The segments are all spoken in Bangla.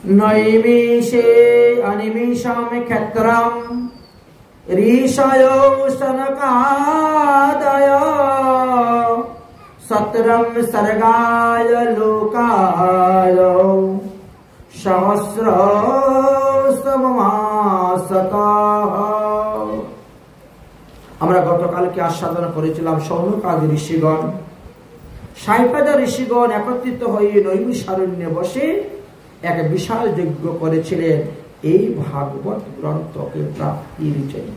নৈমিষে অনিমিষম ক্ষেত্রম ঋষয়ো সনকাদয় সত্রম সর্গায় লোকায় সহস্রমাসতঃ। আমরা গতকালকে আস্বাদন করেছিলাম শৌনকাদি ঋষিগণ ৬০,০০০ ঋষিগণ একত্রিত হয়ে নৈমিষারণ্যে বসে এক বিশাল যজ্ঞ করেছিলেন এই ভাগবত গ্রন্থকে প্রাপ্তির জন্য।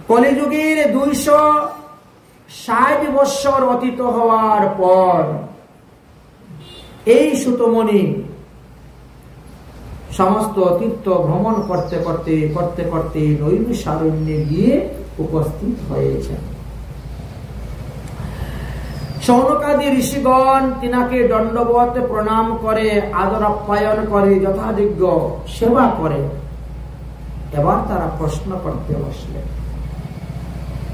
কলিযুগের ২৬০ বৎসর অতীত হওয়ার পর এই সুতমণি সমস্ত তীর্থ ভ্রমণ করতে করতে নৈমিষারণ্যে গিয়ে উপস্থিত হয়েছেন। শৌনকাদি ঋষিগণ তিনাকে দণ্ডবত প্রণাম করে, আদর আপ্যায়ন করে, যথাযোগ্য সেবা করে। এবার তারা প্রশ্ন করতে বসলেন,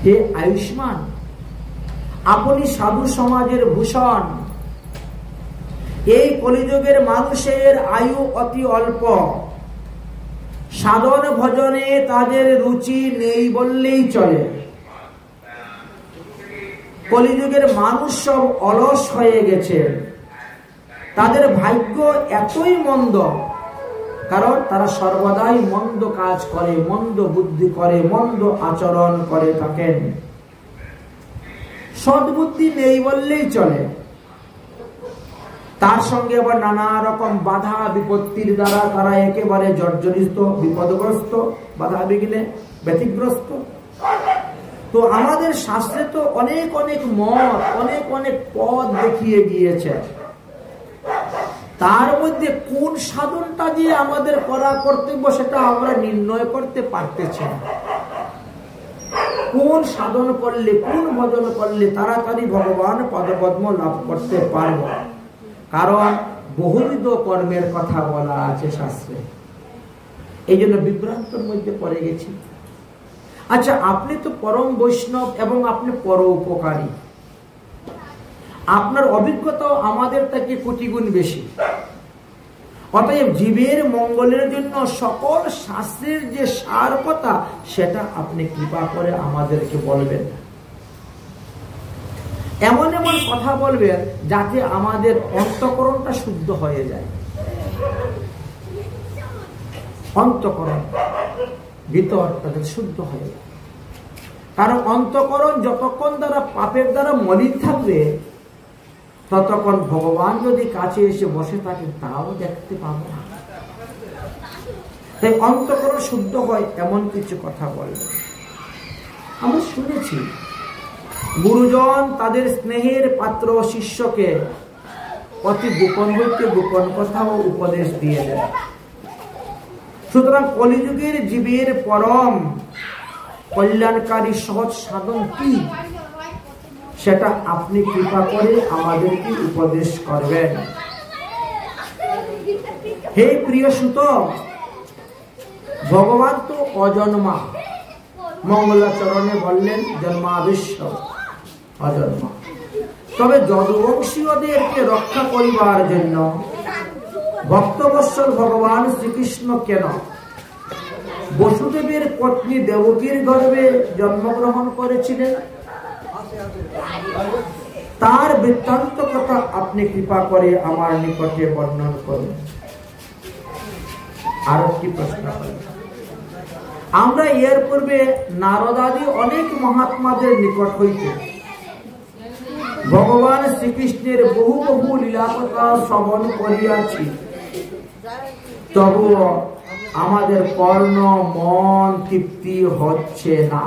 হে আয়ুষ্মান, আপনি সাধু সমাজের ভূষণ। এই কলিযুগের মানুষের আয়ু অতি অল্প, সাধন ভজনে তাদের রুচি নেই বললেই চলে। কলিযুগের মানুষ সব অলস হয়ে গেছে। তাদের ভাগ্য এতই মন্দ, কারণ তারা সর্বদাই মন্দ কাজ করে, মন্দ বুদ্ধি করে, মন্দ আচরণ করে থাকেন। সদ্বুদ্ধি নেই বললেই চলে। তার সঙ্গে আবার নানা রকম বাধা বিপত্তির দ্বারা তারা একেবারে জর্জরিত, বিপদগ্রস্ত, বাধা বিঘ্নে ব্যতিগ্রস্ত। তো আমাদের শাস্ত্রে তো অনেক অনেক মত, অনেক অনেক পথ দেখিয়ে গিয়েছে। তার মধ্যে কোন সাধনটা যে আমাদের করা কর্তব্য সেটা আমরা নির্ণয় করতে পারতেছি না। কোন সাধন করলে, কোন ভজন করলে তাড়াতাড়ি ভগবান পদপদ্ম লাভ করতে পারব, কারণ বহুবিধ কর্মের কথা বলা আছে শাস্ত্রে। এই জন্য বিভ্রান্তের মধ্যে পড়ে গেছি। আচ্ছা, আপনি তো পরম বৈষ্ণব এবং আপনি পর উপকারী, আপনার অভিজ্ঞতাও আমাদের থেকে কোটি গুণ বেশি। অতএব জীবের মঙ্গলের জন্য সকল শাস্ত্রের যে সার কথা সেটা আপনি কৃপা করে আমাদেরকে বলবেন। এমন এমন কথা বলবেন যাতে আমাদের অন্তঃকরণটা শুদ্ধ হয়ে যায়। অন্তঃকরণ, ভিতরটা শুদ্ধ হয়ে যায়। কারণ অন্তঃকরণ যতক্ষণ দ্বারা পাপের দ্বারা মলিন থাকবে, ততক্ষণ ভগবান যদি কাছে এসে বসে থাকে তাও দেখতে পাবো না। তাই অন্তঃকরণ শুদ্ধ হয় এমন কিছু কথা বলবে। আমরা শুনেছি গুরুজন তাদের স্নেহের পাত্র শিষ্যকে অতি গোপন হইতে গোপন কথাও উপদেশ দিয়ে দেয়। সুতরাং কলিযুগের জীবের পরম কল্যাণকারী সহজ সাধন কি, সেটা আপনি কৃপা করে আমাদেরকে উপদেশ করবেন। হে প্রিয় সুত, ভগবান তো অজন্মা। মঙ্গলাচরণে বললেন জন্মাবিশ্ব অজন্মা। তবে যদুবংশীয়দেরকে রক্ষা করিবার জন্য ভক্তবৎসল ভগবান শ্রীকৃষ্ণ কেন বসুদেবের পত্নী দেবকীর গর্ভে জন্মগ্রহণ করেছিলেন, তার বৃত্তান্ত কথা আপনি কৃপা করে আমার নিকটে বর্ণন করুন। আর কি প্রশ্ন করেন? আমরা এর পূর্বে নারদাদি অনেক মহাত্মাদের নিকট হইতে ভগবান শ্রীকৃষ্ণের বহু বহু লীলাকথা শ্রবণ করিয়াছি, তবুও আমাদের কর্ণ মন তৃপ্তি হচ্ছে না।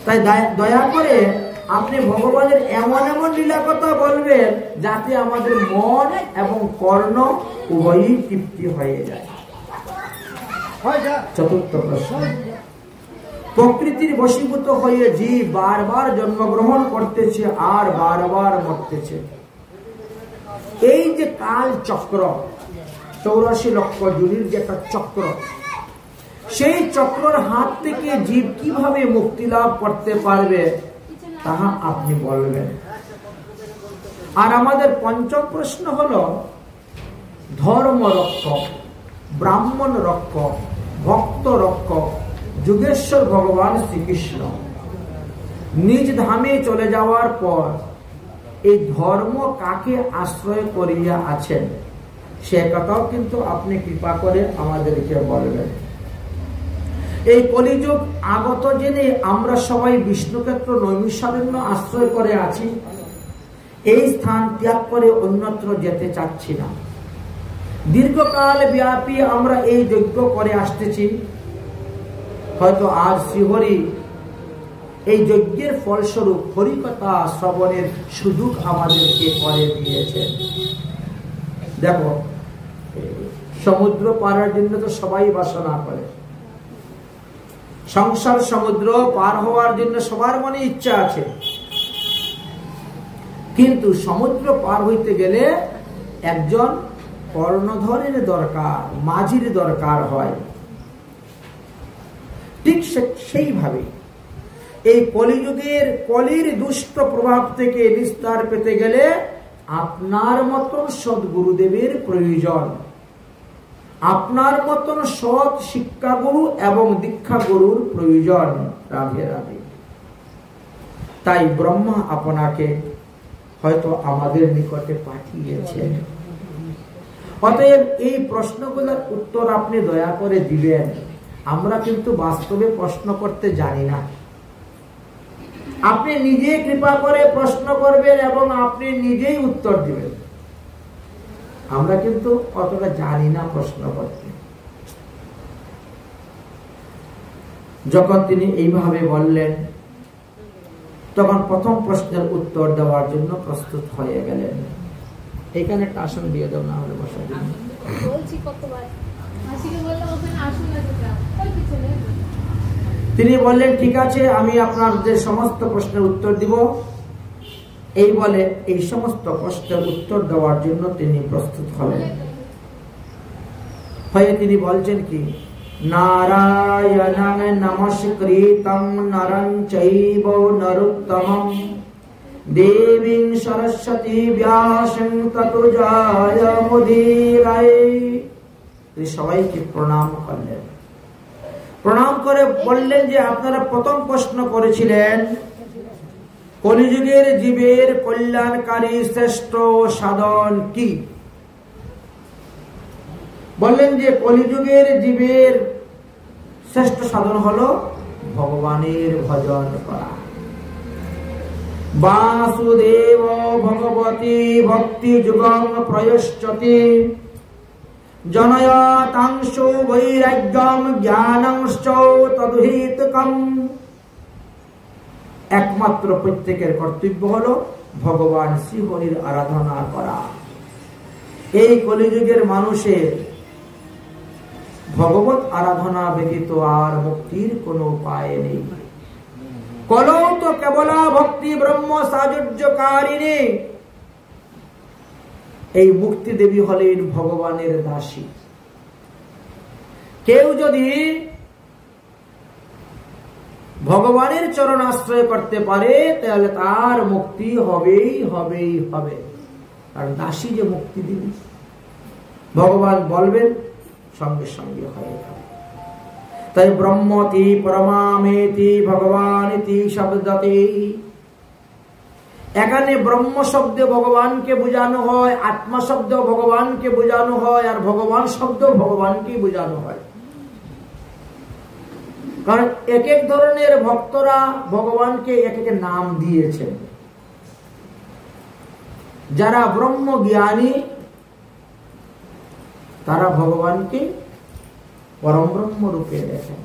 তাই দয়া করে আপনি ভগবানের এমন এমন লীলা কথা বলবেন যাতে আমাদের মন এবং কর্ণ উভয়ই তৃপ্তি হয়ে যায়। চতুর্থ প্রশ্ন, প্রকৃতির বশীভূত হয়ে জীব বারবার জন্মগ্রহণ করতেছে আর বারবার মরতেছে। এই যে কাল চক্র, 84 লক্ষ জুলির যে একটা চক্র, সেই চক্রের হাত থেকে জীব কিভাবে মুক্তি লাভ করতে পারবে তাহা আপনি বলবেন। আর আমাদের পঞ্চম প্রশ্ন হলো, ধর্ম রক্ষক, ব্রাহ্মণ রক্ষক, ভক্ত রক্ষক যুগেশ্বর ভগবান শ্রীকৃষ্ণ নিজ ধামে চলে যাওয়ার পর এই ধর্ম কাকে আশ্রয় করিয়া আছেন সে কথাও কিন্তু আপনি কৃপা করে আমাদেরকে বলবেন। এই কলিযুগ আগত জেনে আমরা সবাই বিষ্ণুক্ষেত্র নৈমিষারণ্য আশ্রয় করে আছি। এই স্থান ত্যাগ করে অন্যত্র যেতে চাচ্ছি না। দীর্ঘকাল ব্যাপী আমরা এই যজ্ঞ করে আসতেছি। হয়তো আজ শ্রীহরি এই যজ্ঞের ফলস্বরূপ হরিকথা শ্রবণের সুযোগ আমাদেরকে করে দিয়েছেন। দেখো, সমুদ্র পারের জন্য তো সবাই বাসনা করে, সংসার সমুদ্র পার হওয়ার জন্য সবার মনে ইচ্ছা আছে, কিন্তু সমুদ্র পার হইতে গেলে একজন কর্ণধরের দরকার, মাঝির দরকার হয়। ঠিক সেইভাবে এই কলিযুগের কলির দুষ্ট প্রভাব থেকে নিস্তার পেতে গেলে আপনার মতন সদ্গুরুদেবের প্রয়োজন, আপনার মতন সৎ শিক্ষাগুরু এবং দীক্ষা গুরুর প্রয়োজন। রাধে রাধে। তাই ব্রহ্মা আপনাকে হয়তো আমাদের নিকটে পাঠিয়েছেন। অতএব এই প্রশ্নগুলোর উত্তর আপনি দয়া করে দিবেন। আমরা কিন্তু বাস্তবে প্রশ্ন করতে জানি না। আপনি নিজে কৃপা করে প্রশ্ন করবেন এবং আপনি নিজেই উত্তর দিবেন। আমরা কিন্তু অতটা জানি না প্রশ্ন করতে। যখন তিনি এইভাবে বললেন তখন প্রথম প্রশ্নের উত্তর দেওয়ার জন্য প্রস্তুত হয়ে গেলেন। এখানে একটা আসন দিয়ে দাও, না হলে বসার জন্য। তিনি বললেন, ঠিক আছে, আমি আপনাদের সমস্ত প্রশ্নের উত্তর দিব। এই বলে এই সমস্ত প্রশ্নের উত্তর দেওয়ার জন্য তিনি প্রস্তুত হলেন। হয়ে তিনি বলছেন কি, নারায়ণং নমস্কৃতং নরং চৈব নরোত্তমং দেবীং সরস্বতী ব্যাসং ততো জয়মুদীরয়ে। তিনি সবাইকে প্রণাম করলেন। প্রণাম করে বললেন যে আপনারা প্রথম প্রশ্ন করেছিলেন কলিযুগের জীবের কল্যাণকারী শ্রেষ্ঠ সাধন কি। বললেন যে কলিযুগের জীবের শ্রেষ্ঠ সাধন হলো ভগবানের ভজন করা। বাসুদেব ভগবতী ভক্তি যুগং প্রয়শ্চতি জনয়তাংশো বৈরাগ্যম জ্ঞানাংশ তদুহিতকম। একমাত্র প্রত্যেকের কর্তব্য হলো ভগবান শ্রীহরির আরাধনা করা। এই কলিযুগের মানুষের ভগবত আরাধনা ব্যতীত আর মুক্তির কোনো উপায় নেই। কলৌ তো কেবলা ভক্তি ব্রহ্ম সাজুজ্যকারিণী। এই মুক্তি দেবী হলেন ভগবানের দাসী। কেউ যদি ভগবানের চরণ আশ্রয় করতে পারে তাহলে তার মুক্তি হবেই হবেই হবে। আর দাসী যে মুক্তি দিবি, ভগবান বলবেন সঙ্গে সঙ্গে হয়ে যাবে। তাই ব্রহ্মতি পরমামেতি ভগবানিতি শব্দতে। এখানে ব্রহ্ম শব্দে ভগবানকে বোঝানো হয়, আত্মা শব্দ ভগবানকে বোঝানো হয়, আর ভগবান শব্দ ভগবানকে বোঝানো হয়। কারণ এক এক ধরনের ভক্তরা ভগবানকে এক এক নাম দিয়েছেন। যারা ব্রহ্ম জ্ঞানী তারা ভগবানকে পরম ব্রহ্ম রূপে দেখেন।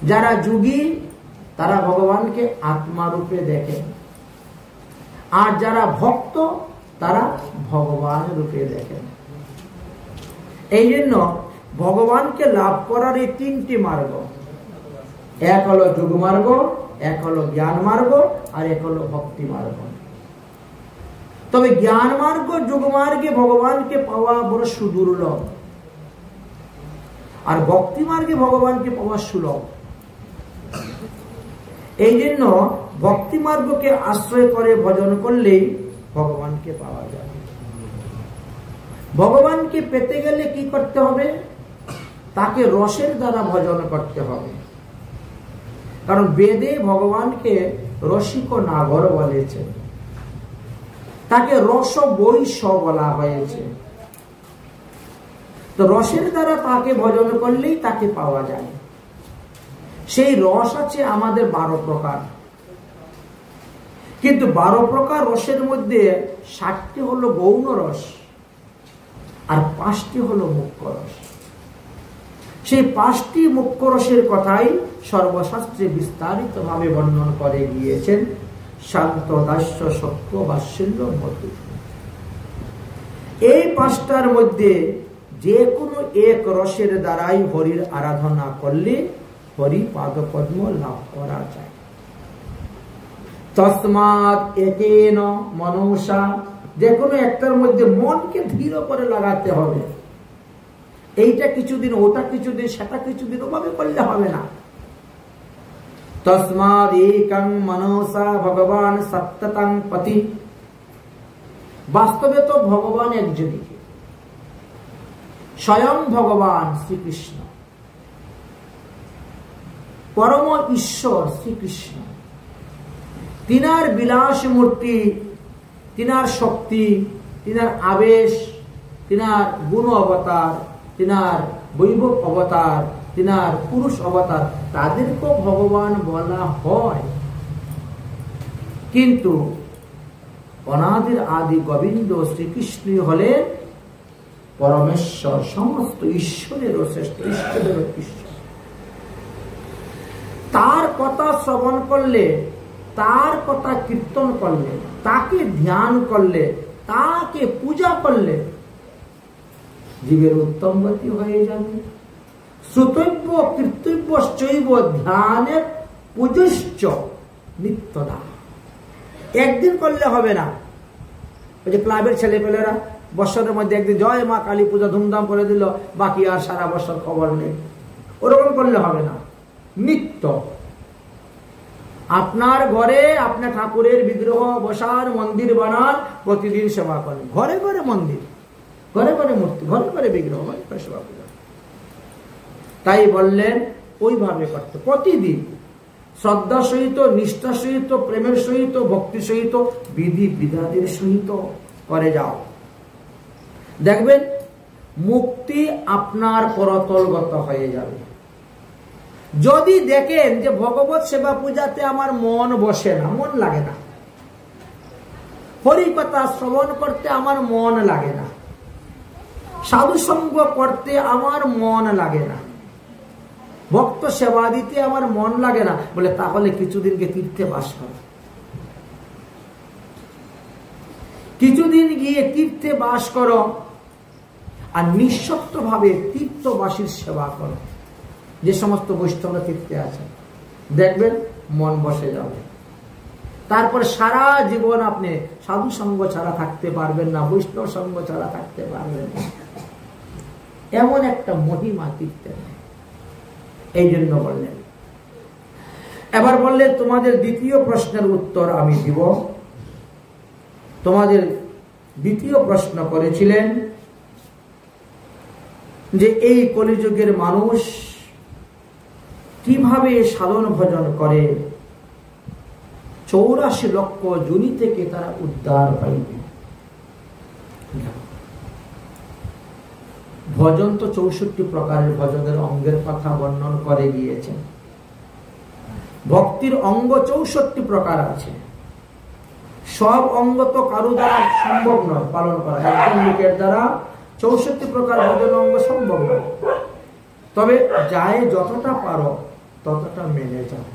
যারা যোগী তারা ভগবানকে আত্মা রূপে দেখেন। আর যারা ভক্ত তারা ভগবান রূপে দেখেন। এই জন্য ভগবানকে লাভ করার এই তিনটি মার্গ, এক হলো যোগ মার্গ, এক হলো জ্ঞান মার্গ, আর এক হলো ভক্তি মার্গ। তবে জ্ঞান মার্গ যোগ মার্গে ভগবানকে পাওয়া বড় সুদুর্লভ, আর ভক্তি মার্গে ভগবানকে পাওয়া সুলভ। এই জন্য ভক্তি মার্গকে আশ্রয় করে ভজন করলেই ভগবানকে পাওয়া যায়। ভগবানকে পেতে গেলে কি করতে হবে? তাকে রসের দ্বারা ভজন করতে হবে। কারণ বেদে ভগবানকে রসিক নাগর বলেছে, তাকে রস বৈশ্য বলা হয়েছে। তো রসের দ্বারা তাকে ভজন করলেই তাকে পাওয়া যায়। সেই রস আছে আমাদের 12 প্রকার, কিন্তু 12 প্রকার রসের মধ্যে 7টি হলো গৌণ রস আর 5টি হলো মুখ্য রস। সেই 5টি মুখ্য রসের কথাই সর্বশাস্ত্রে বিস্তারিত ভাবে বর্ণন করে গিয়েছেন শান্ত, দাস্য, সত্য, বাৎসল্য, মধু। এই 5টার মধ্যে যে কোনো এক রসের দ্বারাই হরির আরাধনা করলে হরি পাদপদ্ম লাভ করা যায়। তস্মাৎ একেন মনসা, যে কোনো একটার মধ্যে মনকে ধীর করে লাগাতে হবে। এইটা কিছুদিন, ওটা কিছুদিন, সেটা কিছুদিন, ওভাবে করলে হবে না। তস্মাৎ একং মনসা ভগবান সত্যতং পতি। বাস্তবে তো ভগবান একজনই, স্বয়ং ভগবান শ্রীকৃষ্ণ, পরম ঈশ্বর শ্রীকৃষ্ণ। তিনার বিলাস মূর্তি, তিনার শক্তি, তিনার আবেশ, তিনার গুণ অবতার, তিনার বৈভব অবতার, তিনার পুরুষ অবতার, তাদেরকেও ভগবান বলা হয়। কিন্তু অনাদির আদি গোবিন্দ শ্রীকৃষ্ণই হলেন পরমেশ্বর, সমস্ত ঈশ্বরেরও শ্রেষ্ঠ, ঈশ্বরেরও ঈশ্বর। তার কথা শ্রবণ করলে, তার কথা কীর্তন করলে, তাকে ধ্যান করলে, তাকে পূজা করলে জীবের উত্তম গতি হয়ে যাবে। শ্রুতব্য কীর্তব্য চৈব ধ্যানের পূজশ্চ নিত্যদা। একদিন করলে হবে না। ওই যে ক্লাবের ছেলেপেলেরা বছরের মধ্যে একদিন জয় মা কালী পূজা ধুমধাম করে দিল, বাকি আর সারা বছর খবর নেই, ওরকম করলে হবে না। নিত্য আপনার ঘরে আপনার ঠাকুরের বিগ্রহ বসান, মন্দির বানান, প্রতিদিন সেবা করেন। ঘরে ঘরে মন্দির, ঘরে ঘরে মূর্তি, ঘরে ঘরে বিগ্রহ, ঘরে ঘরে সেবা করেন। তাই বললেন ওইভাবে করতে, প্রতিদিন শ্রদ্ধা সহিত, নিষ্ঠা সহিত, প্রেমের সহিত, ভক্তি সহিত, বিধি বিধানের সহিত করে যাও। দেখবেন মুক্তি আপনার করতলগত হয়ে যাবে। যদি দেখেন যে ভগবত সেবা পূজাতে আমার মন বসে না, মন লাগে না, হরি কথা শ্রবণ করতে আমার মন লাগে না, সাধু সঙ্গ করতে আমার মন লাগে না, ভক্ত সেবা দিতে আমার মন লাগে না, বলে তাহলে কিছুদিনকে তীর্থে বাস করো, কিছুদিন গিয়ে তীর্থে বাস করো আর নিঃশর্ত ভাবে তীর্থবাসীর সেবা করো। যে সমস্ত বৈষ্ণব তীর্থে আছে দেখবেন মন বসে যাবে। তারপর সারা জীবন আপনি সাধু সঙ্গ ছাড়া থাকতে পারবেন না, বৈষ্ণব সঙ্গ ছাড়া থাকতে পারবেন না। এমন একটা মহিমা তীর্থে। এই জন্য বললেন। এবার বললেন তোমাদের দ্বিতীয় প্রশ্নের উত্তর আমি দিব। তোমাদের দ্বিতীয় প্রশ্ন করেছিলেন যে এই কলিযুগের মানুষ কিভাবে সাধন ভজন করে, 84 লক্ষ যোনি থেকে তারা উদ্ধার পাইবে। ভজন তো 64 প্রকারের ভজনের অঙ্গের কথা বর্ণন করে গিয়েছেন। ভক্তির অঙ্গ 64 প্রকার আছে। সব অঙ্গ তো কারো দ্বারা সম্ভব নয় পালন করা, একজন লোকের দ্বারা 64 প্রকার ভজন অঙ্গ সম্ভব নয়। তবে যায় যতটা পারো ততটা মেনে যাও।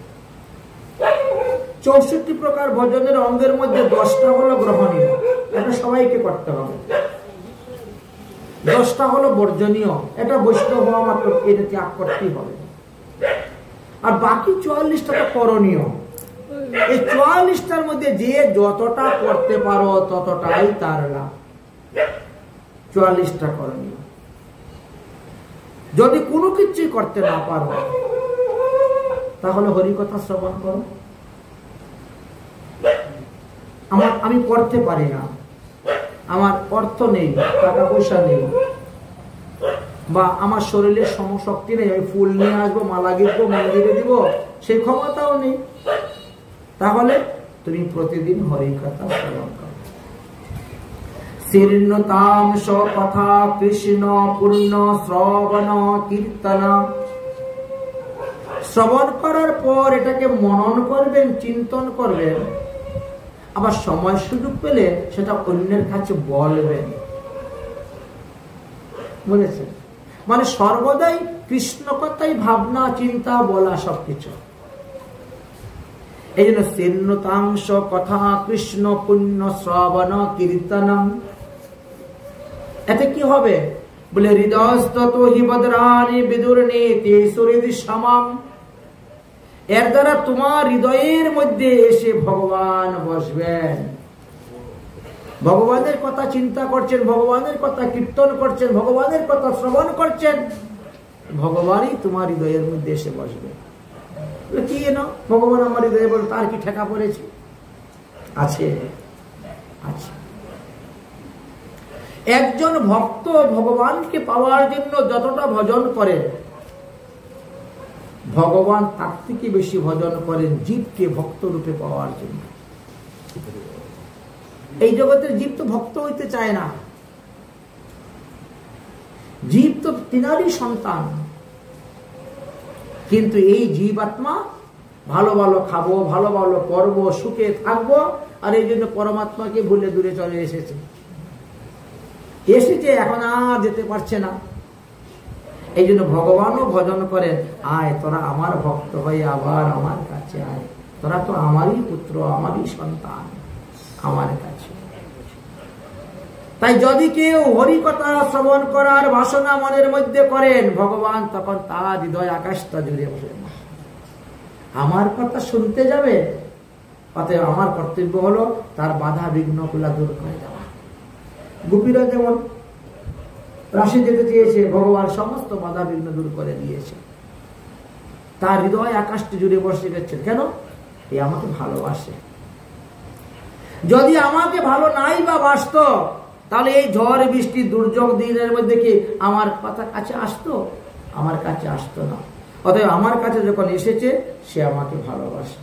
64 প্রকার ভজনের অঙ্গের মধ্যে 10টা হলো গ্রহণীয়, এটা সবাইকে করতে হবে। 10টা হলো বর্জনীয়, এটা বৈষ্ণব হওয়া মাত্র এটা ত্যাগ করতেই হবে। আর বাকি 44টা তো করণীয়। এই 44টার মধ্যে যে যতটা করতে পারো ততটাই তার লাভ। 44টা করণীয়। যদি কোনো কিছুই করতে না পারো তাহলে হরিকথা শ্রবণ করো। আমি করতে পারি না, আমার অর্থ নেই, টাকা পয়সা নেই, বা আমার শরীরের সমশক্তি নেই, আমি ফুল নিয়ে আসবো, মালা গিরবো, মন্দিরে দিব, সেই ক্ষমতাও নেই, তাহলে তুমি প্রতিদিন হরিকথা শ্রবণ করো। শীর্ণতাম কথা কৃষ্ণ পূর্ণ শ্রবণ কীর্তন। শ্রবণ করার পর এটাকে মনন করবেন, চিন্তন করবেন, আবার সময় সুযোগ পেলে সেটা অন্যের কাছে বলবেন। বুঝেছেন? মানে সর্বদাই কৃষ্ণ কথাই ভাবনা, চিন্তা, বলা, সবকিছু। এই জন্য শীর্ণতাংশ কথা কৃষ্ণ পুণ্য শ্রবণ কীর্তনম। এতে কি হবে বলে, হৃদয়স্তত হি বদরানি বিদুরনীতি সুহৃদি সমাম। এর দ্বারা তোমার হৃদয়ের মধ্যে এসে ভগবান বসবেন। ভগবানের কথা চিন্তা করছেন, ভগবানের কথা কীর্তন করছেন, ভগবানের কথা শ্রবণ করছেন, ভগবানই তোমার হৃদয়ের মধ্যে এসে বসবে। কি না ভগবান আমার হৃদয়ে বলে, তার কি ঠেকা পড়েছে? আছে, আছে। একজন ভক্ত ভগবানকে পাওয়ার জন্য যতটা ভজন করে, ভগবান তার থেকে বেশি ভজন করেন জীবকে ভক্ত রূপে পাওয়ার জন্য। এই জগতের জীব তো ভক্ত হইতে চায় না, জীব তো তিনারই সন্তান, কিন্তু এই জীবাত্মা ভালো ভালো খাবো, ভালো ভালো করবো, সুখে থাকবো, আর এই জন্য পরমাত্মাকে ভুলে দূরে চলে এসেছে। এখন আর যেতে পারছে না। এই জন্য ভগবানও ভজন করেন, আয় তোরা আমার ভক্ত হয়ে আবার আমার কাছে আয়, তোরা তো আমারই পুত্র, আমারই সন্তান, আমার কাছে। তাই যদি কেউ হরিকথা শ্রবণ করার বাসনা মনের মধ্যে করেন, ভগবান তখন তার হৃদয় আকাশটা জুড়ে বসেন, আমার কথা শুনতে যাবে। অতএব আমার কর্তব্য হলো তার বাধা বিঘ্ন গুলা দূর করে দেওয়া। গোপীরা যেমন রাশি যেতে চেয়েছে, ভগবান সমস্ত বাধা বিঘ্ন দূর করে দিয়েছে, তার হৃদয় আকাশটি জুড়ে বসে গেছে। কেন? এই আমাকে ভালোবাসে। যদি আমাকে ভালো নাই বা বাসত, তাহলে এই ঝড় বৃষ্টি দুর্যোগ দিনের মধ্যে কি আমার কথা কাছে আসতো? আমার কাছে আসতো না। অতএব আমার কাছে যখন এসেছে, সে আমাকে ভালোবাসে।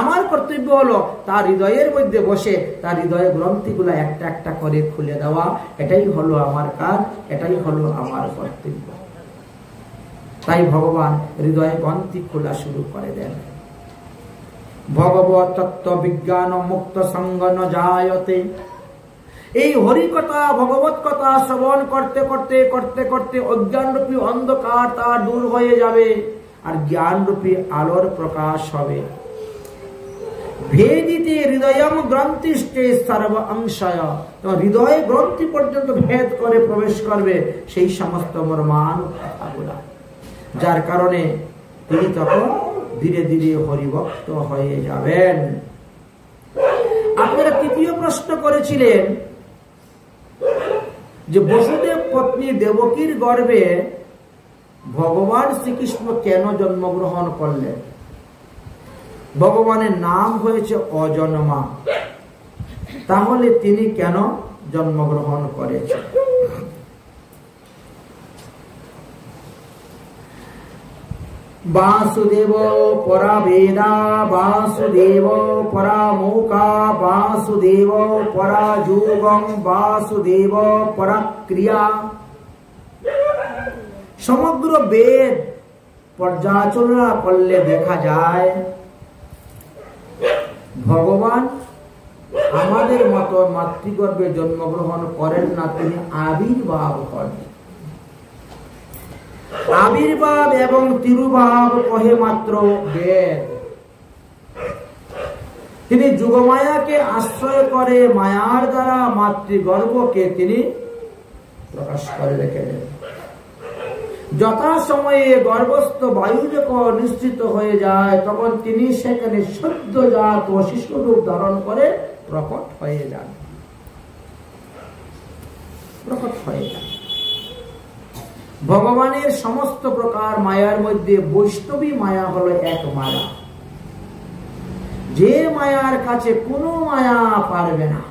আমার কর্তব্য হলো তার হৃদয়ের মধ্যে বসে তার হৃদয়ের গ্রন্থিগুলো একটা একটা করে খুলে দেওয়া। এটাই হলো আমার কাজ, এটাই হলো আমার কর্তব্য। তাই ভগবান হৃদয়ে গ্রন্থি খোলা শুরু করে দেন। ভগবত তত্ত্ব বিজ্ঞান মুক্ত সঙ্গ ন জায়তে। এই হরিকথা ভগবত কথা শ্রবণ করতে করতে করতে করতে অজ্ঞানরূপী অন্ধকার তার দূর হয়ে যাবে, আর জ্ঞানরূপী আলোর প্রকাশ হবে। ভেদিতে হৃদয়ম গ্রন্থিষ্ঠে সর্ব অংশয়। হৃদয় গ্রন্থি পর্যন্ত ভেদ করে প্রবেশ করবে সেই সমস্ত মর্মাণু কথাগুলা, যার কারণে তিনি তখন ধীরে ধীরে হরিভক্ত হয়ে যাবেন। আপনারা তৃতীয় প্রশ্ন করেছিলেন যে বসুদেব পত্নী দেবকীর গর্ভে ভগবান শ্রীকৃষ্ণ কেন জন্মগ্রহণ করলেন? ভগবানের নাম হয়েছে অজন্মা, তাহলে তিনি কেন জন্মগ্রহণ করেছেন? বাসুদেব পরা বেদা, বাসুদেব পরা মৌকা, বাসুদেব পরা যুগম, বাসুদেব পরা ক্রিয়া। সমগ্র বেদ পর্যালোচনা করলে দেখা যায় ভগবান আমাদের মতো মাতৃগর্ভে জন্মগ্রহণ করেন না, তিনি আবির্ভাব করেন। আবির্ভাব এবং তিরুভাব কহে মাত্র বেদ। তিনি যুগমায়াকে আশ্রয় করে মায়ার দ্বারা মাতৃগর্ভকে তিনি প্রকাশ করে রেখেছেন। যথাসময়ে গর্ভস্থ বায়ু যখন নিশ্চিত হয়ে যায়, তখন তিনি সেখানে সদ্যজাত শিশু রূপ ধারণ করে প্রকট হয়ে যান। প্রকট হয়ে যান। ভগবানের সমস্ত প্রকার মায়ার মধ্যে বৈষ্ণবী মায়া হলো এক মায়া, যে মায়ার কাছে কোনো মায়া পারবে না।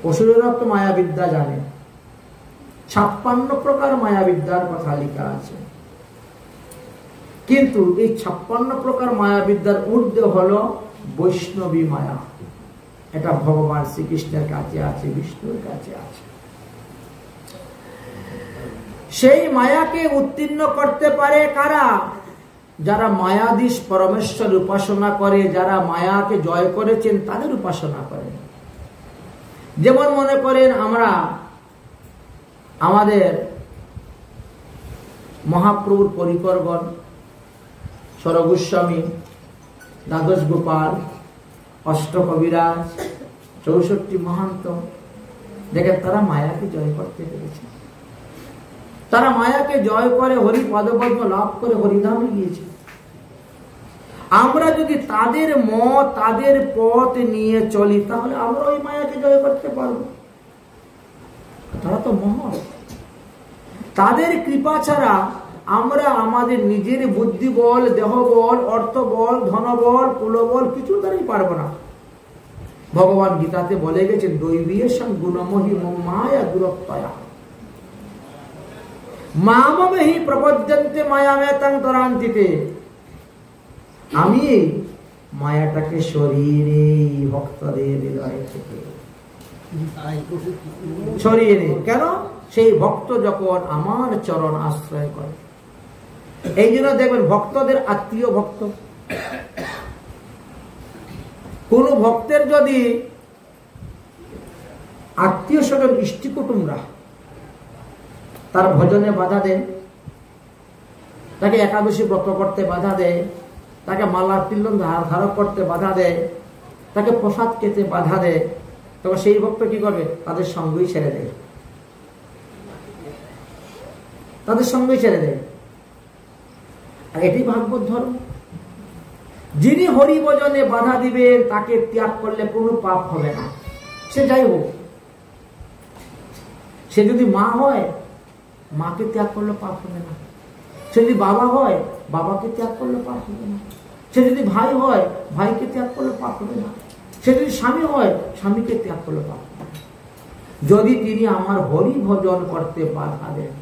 অসুরেরা তো মায়াবিদ্যা জানে, 56 প্রকার মায়াবিদ্যার কথা লেখা আছে, কিন্তু এই 56 প্রকার মায়াবিদ্যার ঊর্ধ্বে হলো বৈষ্ণবী মায়া। এটা ভগবান শ্রীকৃষ্ণের কাছে আছে, বিষ্ণুর কাছে আছে। সেই মায়াকে উত্তীর্ণ করতে পারে কারা? যারা মায়াধীশ পরমেশ্বর উপাসনা করে, যারা মায়াকে জয় করেছেন তাদের উপাসনা করে। যেমন মনে করেন আমরা আমাদের মহাপ্রভুর পরিকরগণ, সরগোস্বামী, দ্বাদশ গোপাল, অষ্টকবিরাজ, 64 মহান্ত, দেখেন তারা মায়াকে জয় করতে পেরেছে। তারা মায়াকে জয় করে হরি পদপদ্ম লাভ করে হরিধামে গিয়েছে। আমরা যদি তাদের মত, তাদের পথ নিয়ে চলি, তাহলে আমরা ওই মায়াকে জয় করতে পারবো। তারা তো মহৎ, তাদের কৃপা ছাড়া আমরা আমাদের নিজের বুদ্ধি বল, দেহ বল, অর্থ বল, ধনবল, কুলবল কিছু দ্বারাই পারবো না। ভগবান গীতাতে বলে গেছেন, দৈবীয়েষাং গুণমহিম মায়া দুরত্তয়া মামহি প্রপদ্যন্তে মায়ামেতাং তরান্তিতে। আমি মায়াটাকে সরিয়ে নেই ভক্তদের হৃদয় থেকে, সরিয়ে নেই। কেন? সেই ভক্ত যখন আমার চরণ আশ্রয় করে। এই জন্য দেখবেন ভক্তদের আত্মীয় ভক্ত, কোন ভক্তের যদি আত্মীয় স্বজন ইষ্টি কুটুমরা তার ভজনে বাধা দেয়, তাকে একাদশী ব্রত করতে বাধা দেয়, তাকে মালা তিলন ধারক করতে বাধা দেয়, তাকে প্রসাদ খেতে বাধা দেয়, তখন সেই ভক্ত কি করবে? তাদের সঙ্গই ছেড়ে দেয়, তাদের সঙ্গই ছেড়ে দেয়। আর এটি ভাগবত ধর্ম। যিনি হরি ভজনে বাধা দিবেন তাকে ত্যাগ করলে কোনো পাপ হবে না। সে যাই হোক, সে যদি মা হয়, মাকে ত্যাগ করলে পাপ হবে না। সে যদি বাবা হয়, বাবাকে ত্যাগ করলে পাপ হবে না। সে যদি ভাই হয়, ভাইকে ত্যাগ করলে পাপ হবে না। সে যদি স্বামী হয়, স্বামীকে ত্যাগ করলে পাপ হবে না, যদি তিনি আমার হরি ভজন করতে বাধা দেন।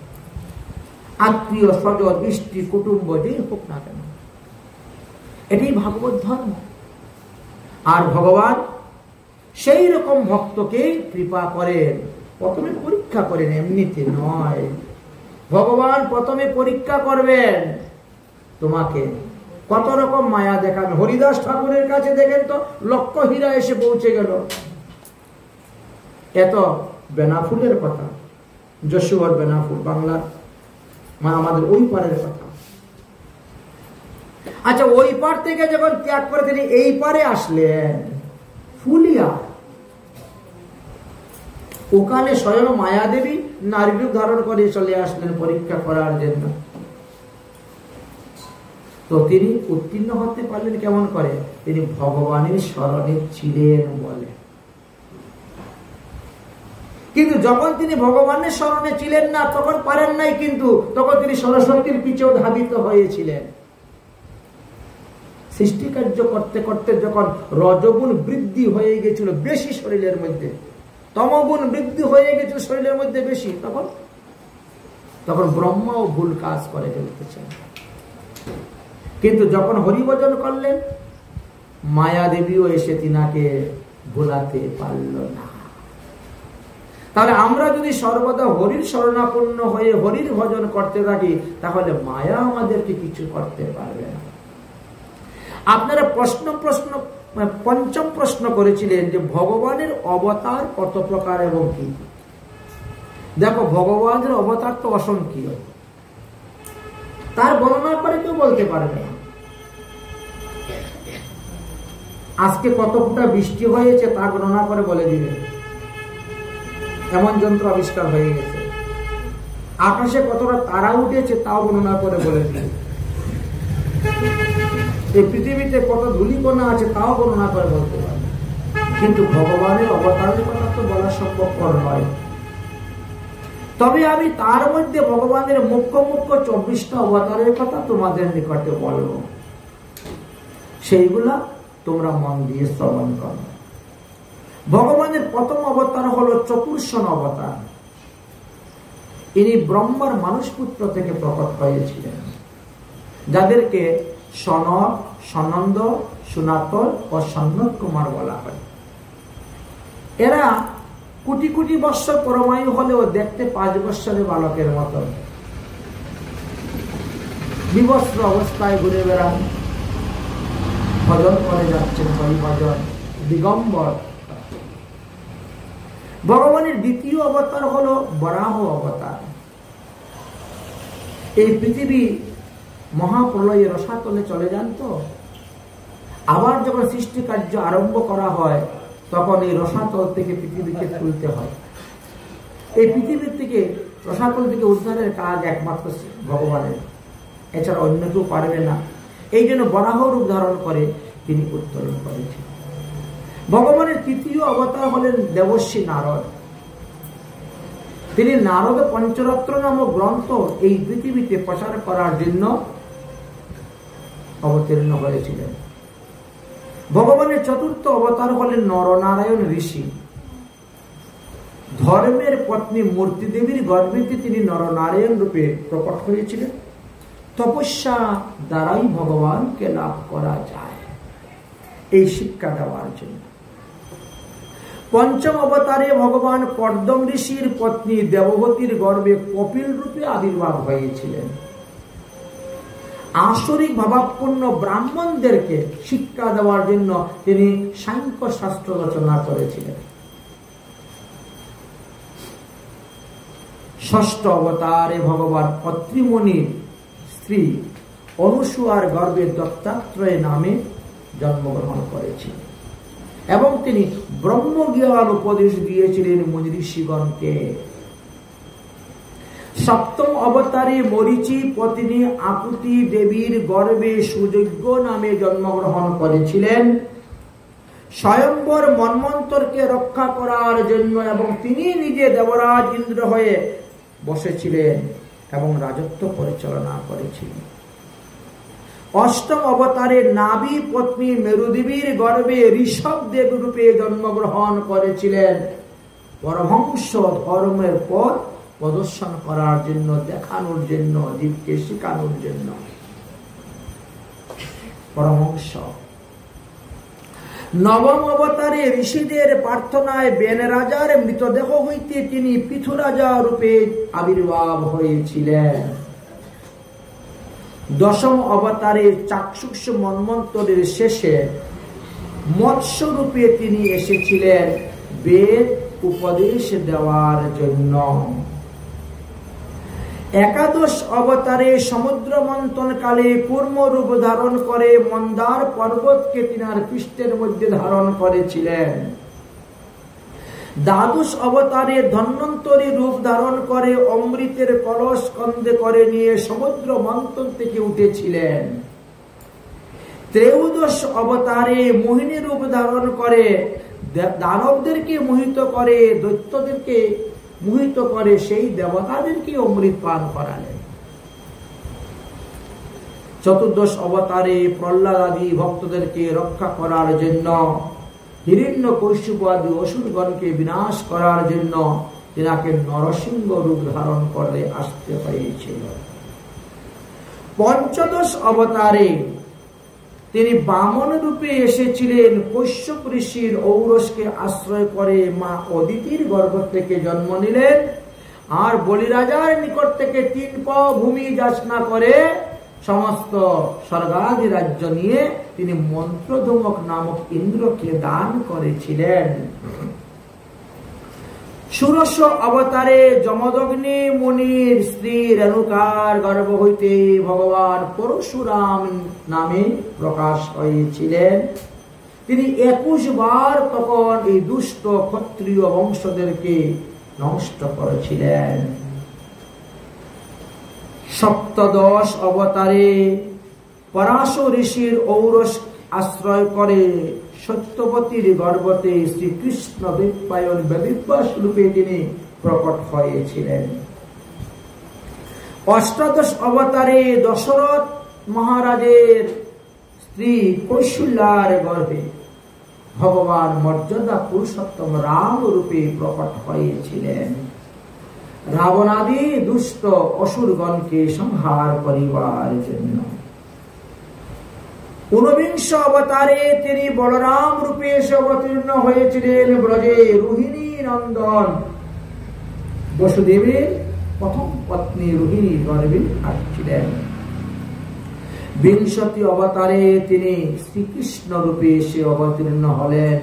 আত্মীয় স্বজন ইষ্টি কুটুম্ব যেই হোক না কেন, এটাই ভাগবত ধর্ম। আর ভগবান সেই রকম ভক্তকে কৃপা করেন, প্রথমে পরীক্ষা করেন, এমনিতে নয়। ভগবান প্রথমে পরীক্ষা করবেন তোমাকে, কত রকম মায়া দেখাবে। হরিদাস ঠাকুরের কাছে দেখেন তো, লক্ষ হীরা এসে পৌঁছে গেল। এত বেনাফুলের কথা, যশোর বেনাফুল, বাংলার আমাদের ওই পারের কথা। আচ্ছা, ওই পার থেকে যখন ত্যাগ করে তিনি এই পারে আসলেন, ফুলিয়া, ওখানে স্বয়ং মায়াদেবী নারী রূপ ধারণ করে চলে আসলেন পরীক্ষা করার জন্য। তো তিনি উত্তীর্ণ হতে পারলেন কেমন করে? তিনি ভগবানের শরণে ছিলেন বলে। কিন্তু যখন তিনি ভগবানের শরণে ছিলেন না, তখন পারেন নাই, কিন্তু তখন তিনি সরস্বতীর পিছেও ধাবিত হয়েছিলেন। সৃষ্টি কার্য করতে করতে যখন রজগুণ বৃদ্ধি হয়ে গেছিল বেশি শরীরের মধ্যে, তমগুণ বৃদ্ধি হয়ে গেছিল শরীরের মধ্যে বেশি, তখন ব্রহ্মাও ভুল কাজ করে ফেলতেছেন। কিন্তু যখন হরিভজন করলেন, মায়া দেবীও এসে তিনাকে ভোলাতে পারল না। তাহলে আমরা যদি সর্বদা হরির শরণাপন্ন হয়ে হরির ভজন করতে থাকি, তাহলে মায়া আমাদেরকে কিছু করতে পারবে না। আপনারা পঞ্চম প্রশ্ন করেছিলেন যে ভগবানের অবতার কত প্রকার এবং কি। দেখো, ভগবানের অবতার তো অসংখ্য, তার বর্ণনা করে কেউ বলতে পারবে না। আজকে কত ফুটা বৃষ্টি হয়েছে তা গণনা করে বলে দিবে, এমন যন্ত্র আবিষ্কার হয়ে গেছে। আকাশে কতটা তারা উঠেছে তাও গণনা করে বলে দিবে। এই পৃথিবীতে কত ধূলিকণা আছে তাও গণনা করে বলতে পারে। কিন্তু ভগবানের অবতারের কথা তো বলা সম্ভবপর নয়। তবে আমি তার মধ্যে ভগবানের মুখ্য 24টা অবতারের কথা তোমাদের নিকটে বলব, সেইগুলা তোমরা মন দিয়ে শ্রবণ করো। ভগবানের প্রথম অবতার হলো চতুর্শন অবতার। ইনি ব্রহ্মার মানুষপুত্র থেকে প্রকট হয়েছিলেন, যাদেরকে সনক, সনন্দ, সনাতন ও সন্নত কুমার বলা হয়। এরা কোটি কোটি বৎসর পরমায়ু হলেও দেখতে 5 বৎসরের বালকের মতো। বিবস্ত্র অবস্থায় ঘুরে বেড়ান, ভজন করে যাচ্ছেন, হরিভজন, দিগম্বর। ভগবানের দ্বিতীয় অবতার হলো বরাহ অবতার। এই পৃথিবী মহাপ্রলয়ে রসাতলে চলে যান, তো আবার যখন সৃষ্টি কার্য আরম্ভ করা হয় তখন এই রসাতল থেকে পৃথিবীকে তুলতে হয়। এই পৃথিবীর থেকে রসাতল থেকে উদ্ধারের কাজ একমাত্র ভগবানের, এছাড়া অন্য কেউ পারবে না। এই জন্য বরাহ রূপ ধারণ করে তিনি উত্তরণ করেছেন। ভগবানের তৃতীয় অবতার হলেন দেবর্ষি নারদ। তিনি নারদ পঞ্চরত্ন নামক গ্রন্থ এই পৃথিবীতে প্রচার করার জন্য অবতীর্ণ হয়েছিলেন। ভগবানের চতুর্থ অবতার হলেন নরনারায়ণ ঋষি। ধর্মের পত্নী মূর্তি দেবীর গর্ভেতে তিনি নরনারায়ণ রূপে প্রকট হয়েছিলেন। তপস্যা দ্বারাই ভগবানকে লাভ করা যায়, এই শিক্ষা দেওয়ার জন্য। পঞ্চম অবতারে ভগবান কর্দম ঋষির পত্নী দেবহতীর গর্ভে কপিল রূপে আবির্ভাব হয়েছিলেন। আসরিক ভাবাপন্ন ব্রাহ্মণদেরকে শিক্ষা দেওয়ার জন্য তিনি সাংখ্য শাস্ত্র রচনা করেছিলেন। ষষ্ঠ অবতারে ভগবান অত্রিমুনির স্ত্রী অনুসূয়ার গর্ভে দত্তাত্রেয় নামে জন্মগ্রহণ করেছিলেন এবং তিনি ব্রহ্মজ্ঞান উপদেশ দিয়েছিলেন মুনি ঋষিগণকে। সপ্তম অবতারে মরীচি পত্নী আকুতি দেবীর গর্ভে সুযজ্ঞ নামে জন্মগ্রহণ করেছিলেন স্বয়ম্বর মন্বন্তরকে রক্ষা করার জন্য, এবং তিনি নিজে দেবরাজ ইন্দ্র হয়ে বসেছিলেন এবং রাজত্ব পরিচালনা করেছিলেন। অষ্টম অবতারে নাভি পত্নী মেরুদেবীর গর্ভে ঋষভ দেব রূপে জন্মগ্রহণ করেছিলেন পরমহংস ধর্মের পথ প্রদর্শন করার জন্য, দেখানোর জন্য, জীবকে শেখানোর জন্য। পরমহংস। নবম অবতারে ঋষিদের প্রার্থনায় বেন রাজার মৃতদেহ হইতে তিনি পৃথু রাজা রূপে আবির্ভাব হয়েছিলেন। দশম অবতারে চাক্ষুষ মন্বন্তরের শেষে মৎস্য রূপে তিনি এসেছিলেন বেদ উপদেশ দেওয়ার জন্য। একাদশ অবতারে সমুদ্র মন্থন কালে কূর্ম রূপ ধারণ করে মন্দার পর্বতকে তিনার পৃষ্ঠের মধ্যে ধারণ করেছিলেন। দ্বাদশ অবতারে ধন্বন্তরী রূপ ধারণ করে অমৃতের কলস কন্দে করে নিয়ে সমুদ্র মন্থন থেকে উঠেছিলেন। ত্রয়োদশ অবতারে মোহিনী রূপ ধারণ করে দানবদেরকে মোহিত করে, দৈত্যদেরকে মোহিত করে সেই দেবতাদেরকে অমৃত পান করালেন। চতুর্দশ অবতারে প্রহ্লাদ আদি ভক্তদেরকে রক্ষা করার জন্য, হিরণ্যকশিপু আদি অসুরগণকে বিনাশ করার জন্য তিনাকে নরসিংহ রূপ ধারণ করে আসতে হয়েছিল। পঞ্চদশ অবতারে তিনি বামন রূপে এসেছিলেন। কশ্যপ ঋষির ঔরসকে আশ্রয় করে মা অদিতির গর্ভ থেকে জন্ম নিলেন, আর বলিরাজার নিকট থেকে 3 পাও ভূমি যাচনা করে সমস্ত স্বর্গাদি রাজ্য নিয়ে তিনি মন্ত্রধুমক নামক ইন্দ্রকে দান করেছিলেন। ষোড়শ অবতারে যমদগ্নি মুনির স্ত্রী রেণুকার গর্ভ হইতে ভগবান পরশুরাম নামে প্রকাশ হয়েছিলেন। তিনি 21 বার তখন এই দুষ্ট ক্ষত্রিয় বংশদেরকে নষ্ট করেছিলেন। সপ্তদশ অবতারে পরাশর ঋষির ঔরস আশ্রয় করে সত্যবতীর গর্ভতে শ্রীকৃষ্ণ বিপ্রায়ণ বেদিব্যাস রূপে তিনি প্রকট হয়েছিলেন। অষ্টাদশ অবতারে দশরথ মহারাজের স্ত্রী কৌশল্যার গর্ভে ভগবান মর্যাদা পুরুষোত্তম রাম রূপে প্রকট হয়েছিলেন রাবণাদি দুষ্ট অসুরগণকে সংহার করিবার জন্য। ঊনবিংশ অবতারে তিনি বলরাম রূপে অবতীর্ণ হয়েছিলেন ব্রজে রোহিণী নন্দন বসুদেবের প্রথম পত্নী রোহিণীর গর্ভে আসছিলেন। বিংশতি অবতারে তিনি শ্রীকৃষ্ণ রূপে অবতীর্ণ হলেন।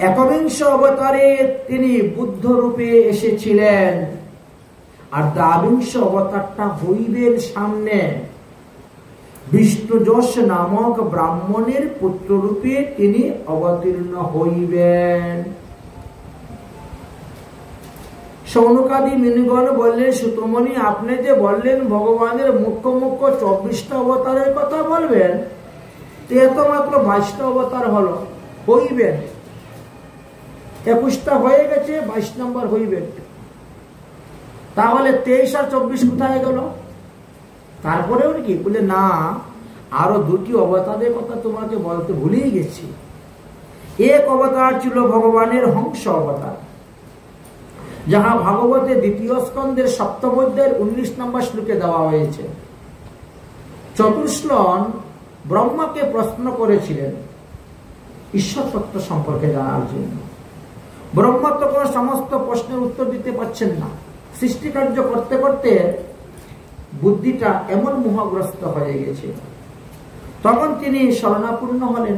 একবিংশ অবতারে তিনি বুদ্ধ রূপে এসেছিলেন। আর দ্বাবিংশ অবতারটা হইবেন সামনে বিষ্ণু যশ নামক ব্রাহ্মণের পুত্র রূপে তিনি অবতীর্ণ হইবেন। সৌনকাদি মুনিগণ বললেন, সুতমণি আপনি যে বললেন ভগবানের মুখ্য মুখ্য 24টা অবতারের কথা বলবেন, তো মাত্র 22টা অবতার হলো, হইবেন 21টা হয়ে গেছে, 22 নম্বর হইবেন। তাহলে 23 আর 24 কোথায় গেল? তারপরেও কি বলে, না আরো 2টি অবতারের কথা তোমাকে বলতে ভুলেই গেছি। এক অবতার ছিল ভগবানের হংস অবতার, যাহা ভাগবতে 2য় স্কন্ধের 7ম অধ্যায়ের 19 নম্বর শ্লোকে দেওয়া হয়েছে। চতুর্শ্লন ব্রহ্মাকে প্রশ্ন করেছিলেন ঈশ্বর তত্ত্ব সম্পর্কে জানার জন্য। ব্রহ্মা তখন সমস্ত প্রশ্নের উত্তর দিতে পারছেন না। সৃষ্টিকার্য করতে করতে বুদ্ধিটা এমন মোহগ্রস্ত হয়ে গেছে। তখন তিনি শরণাপন্ন হলেন।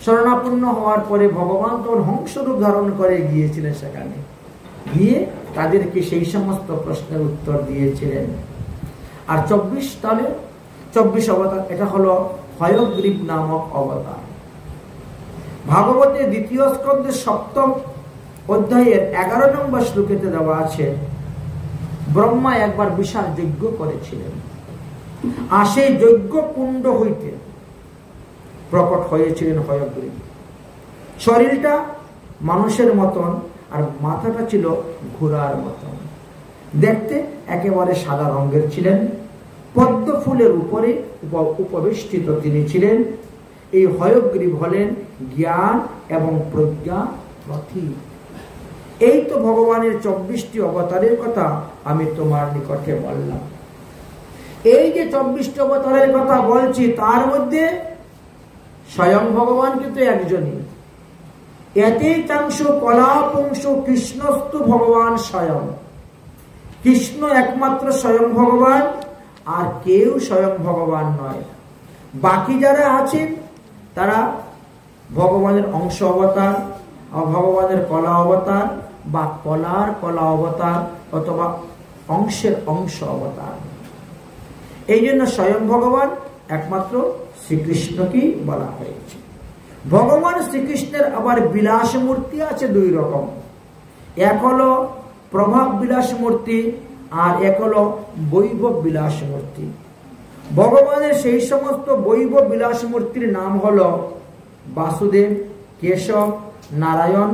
শরণাপন্ন হওয়ার পরে ভগবান তখন হংসরূপ ধারণ করে গিয়েছিলেন, সেখানে গিয়ে তাদেরকে সেই সমস্ত প্রশ্নের উত্তর দিয়েছিলেন। আর 24 অবতার, এটা হলো হয়গ্রীব নামক অবতার। ভাগবতে 2য় স্কন্ধের 7ম অধ্যায়ের 11 নম্বর শ্লোকেতে দেওয়া আছে, ব্রহ্মা একবার বিশাল যজ্ঞ করেছিলেন, আর সেই যজ্ঞ কুণ্ড হইতে প্রকট হয়েছিলেন হয়গ্রীব। শরীরটা মানুষের মতন আর মাথাটা ছিল ঘোড়ার মতন, দেখতে একেবারে সাদা রঙের ছিলেন। পদ্ম ফুলের উপরে উপবেষ্টিত তিনি ছিলেন। এই হয়গ্রীব হলেন জ্ঞান এবং প্রজ্ঞা প্রতীক। এই তো ভগবানের 24টি অবতারের কথা আমি তোমার নিকটে বললাম। এই যে 24টি অবতারের কথা বলছি, তার মধ্যে স্বয়ং ভগবান কিন্তু একজনই। এতে চাংশ কলাপুংশ কৃষ্ণস্তু ভগবান স্বয়ং। কৃষ্ণ একমাত্র স্বয়ং ভগবান, আর কেউ স্বয়ং ভগবান নয়। বাকি যারা আছেন তারা ভগবানের অংশ অবতার, ভগবানের কলা অবতার, বা কলার কলা অবতার, অথবা অংশের অংশ অবতার। এই জন্য স্বয়ং ভগবান একমাত্র শ্রীকৃষ্ণকেই বলা হয়েছে। ভগবান শ্রীকৃষ্ণের আবার বিলাস মূর্তি আছে 2 রকম। এক হলো প্রভাব বিলাস মূর্তি, আর এক হলো বৈভব বিলাস মূর্তি। ভগবানের সেই সমস্ত বৈভব বিলাস মূর্তির নাম হলো বাসুদেব, কেশব, নারায়ণ,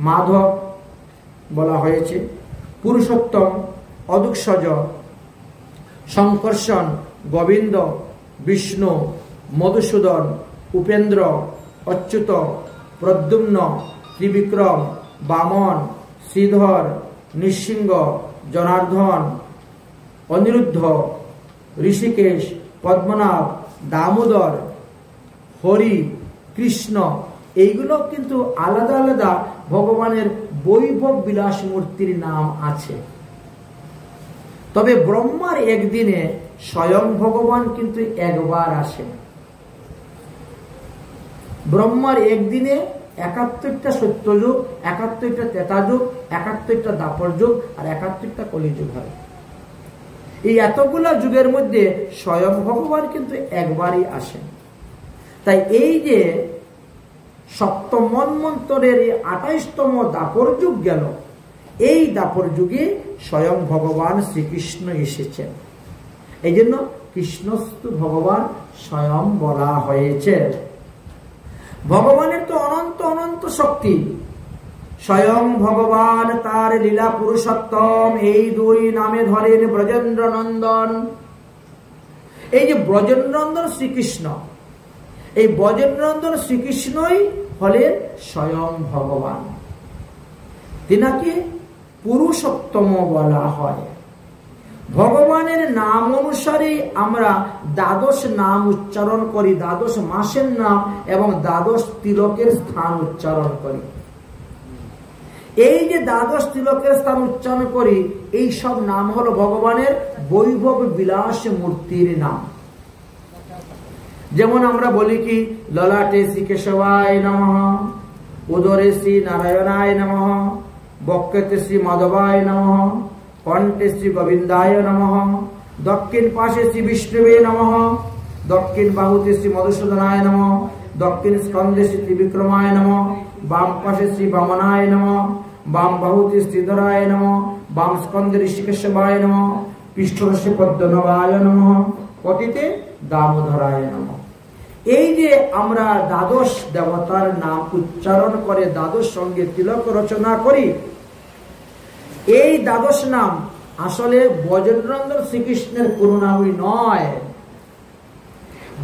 মাধব বলা হয়েছে, পুরুষোত্তম, অদুক্ষজ, শঙ্কর্ষণ, গোবিন্দ, বিষ্ণু, মধুসূদন, উপেন্দ্র, অচ্যুত, প্রদ্যুম্ন, ত্রিবিক্রম, বামন, শ্রীধর, নৃসিংহ, জনার্দন, অনিরুদ্ধ, ঋষিকেশ, পদ্মনাভ, দামোদর, হরি, কৃষ্ণ। এইগুলো কিন্তু আলাদা আলাদা ভগবানের বৈভব বিলাস মূর্তির নাম আছে। তবে ব্রহ্মার একদিনে স্বয়ং ভগবান কিন্তু একবার আসেন। ব্রহ্মার একদিনে 71টা সত্যযুগ, 71টা ত্রেতাযুগ, 71টা দ্বাপর যুগ, আর 71টা কলিযুগ হয়। এই এতগুলা যুগের মধ্যে স্বয়ং ভগবান কিন্তু একবারই আসেন। তাই এই যে সপ্তম মন্বন্তরের 28তম দ্বাপর যুগ গেল, এই দ্বাপর যুগে স্বয়ং ভগবান শ্রীকৃষ্ণ এসেছেন। এই জন্য কৃষ্ণস্তু ভগবান স্বয়ং বলা হয়েছে। ভগবানের তো অনন্ত অনন্ত শক্তি। স্বয়ং ভগবান তার লীলা পুরুষোত্তম এই 2 নামে ধরেন ব্রজেন্দ্র নন্দন। এই যে ব্রজেন্দ্র নন্দন শ্রীকৃষ্ণ, এই ব্রজেন্দ্রনন্দন শ্রীকৃষ্ণই হলেন স্বয়ং ভগবান। তিনাকে পুরুষোত্তম বলা হয়। ভগবানের নাম অনুসারে আমরা দ্বাদশ নাম উচ্চারণ করি, দ্বাদশ মাসের নাম এবং দ্বাদশ তিলকের স্থান উচ্চারণ করি। এই যে দ্বাদশ তিলকের স্থান উচ্চারণ করি, এই সব নাম হলো ভগবানের বৈভব বিলাস মূর্তির নাম। যেমন আমরা বলি কি, ললাটে শ্রী কেশবায় নমঃ, উদরে শ্রী নারায়ণায় নমঃ, বক্ষতে শ্রী মাধবায় নমঃ, কণ্ঠে শ্রী গোবিন্দায় নমঃ, দক্ষিণ পাশে শ্রী বিষ্ণুবে নমঃ, দক্ষিণ বাহুতে শ্রী মধুসূদনায় নমঃ, দক্ষিণ স্কন্ধে শ্রী ত্রিবিক্রমায় নমঃ, বাম পাশে শ্রী বামনায় নমঃ, বাম বাহুতে শ্রীধরায় নমঃ, বাম স্কন্ধে ঋষিকেশবায় নমঃ, পৃষ্ঠদেশে পদ্মনাভায় নমঃ, পতিতে দামোদরায় নমঃ। এই যে আমরা দ্বাদশ দেবতার নাম উচ্চারণ করে দ্বাদশ সঙ্গে তিলক রচনা করি, এই দ্বাদশ নাম আসলে ব্রজেন্দ্রনন্দন শ্রীকৃষ্ণের কোন নামই নয়।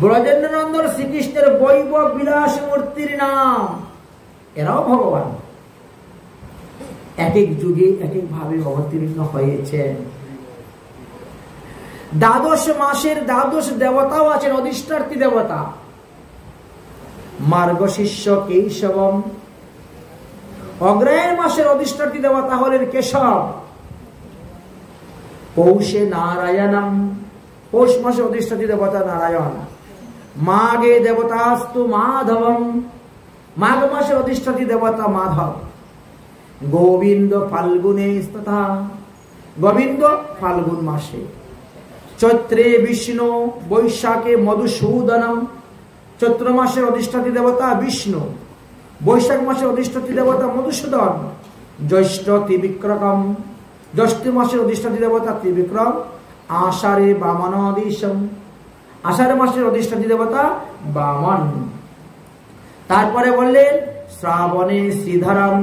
ব্রজেন্দ্রনন্দন শ্রীকৃষ্ণের বৈভব বিলাস মূর্তির নাম। এরাও ভগবান, এক এক যুগে এক এক ভাবে অবতীর্ণ হয়েছেন। দ্বাদশ মাসের দ্বাদশ দেবতাও আছেন, অধিষ্ঠাত্রী দেবতা। মার্গশীর্ষ কেশবম, অগ্রহায়ণ মাসের অধিষ্ঠাত্রী দেবতা হলেন কেশব। পৌষে নারায়ণম, পৌষ মাসের অধিষ্ঠাত্রী দেবতা নারায়ণ। মাঘে দেবতাস্তু মাধবম, মাঘ মাসের অধিষ্ঠাত্রী দেবতা মাধব। গোবিন্দ ফাল্গুনে তথা, গোবিন্দ ফাল্গুন মাসে। চৈত্রে বিষ্ণু, বৈশাখে মধুসূদনম, চৈত্র মাসের অধিষ্ঠাত্রী দেবতা বিষ্ণু, বৈশাখ মাসের অধিষ্ঠাত্রী দেবতা মধুসূদন। জ্যৈষ্ঠ ত্রিবিক্রম, জ্যৈষ্ঠ মাসের অধিষ্ঠাত্রী দেবতা ত্রিবিক্রম। আষাঢ়ে বামনাদিশম, আষাঢ় মাসের অধিষ্ঠাত্রী দেবতা বামন। তারপরে বললেন শ্রাবণে শ্রীধরম,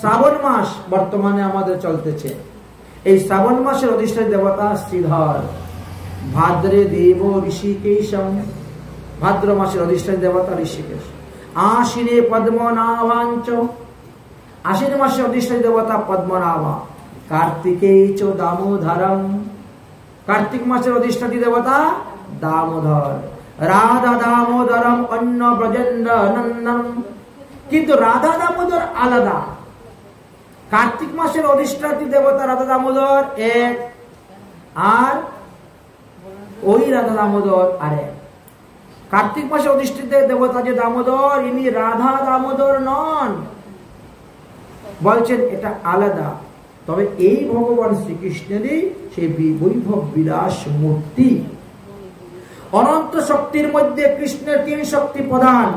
শ্রাবণ মাস বর্তমানে আমাদের চলতেছে, এই শ্রাবণ মাসের অধিষ্ঠাত্রী দেবতা শ্রীধর। ভাদ্রে দেব ঋষিকেশম, ভাদ্র মাসের অধিষ্ঠাত্রী দেবতা ঋষিকেশ। আশ্বিনে পদ্মনাভাঞ্চ, আশ্বিন মাসের অধিষ্ঠাত্রী দেবতা পদ্মনাভা। কার্তিকে চ দামোদরম, কার্তিক মাসের অধিষ্ঠাত্রী দেবতা দামোদর। রাধা দামোদরম অন্য ব্রজেন্দ্র নন্দন, কিন্তু রাধা দামোদর আলাদা। কার্তিক মাসের অধিষ্ঠাত্রী দেবতা রাধা দামোদর এক, আর ওই রাধা দামোদর আরেক। কার্তিক মাসে অধিষ্ঠিত দেবতা যে দামোদর, ইনি রাধা দামোদর নন, বলছেন এটা আলাদা। তবে এই ভগবান শ্রীকৃষ্ণেরই সেই বৈভব বিলাস মূর্তি। অনন্ত শক্তির মধ্যে কৃষ্ণের তিন শক্তি প্রধান: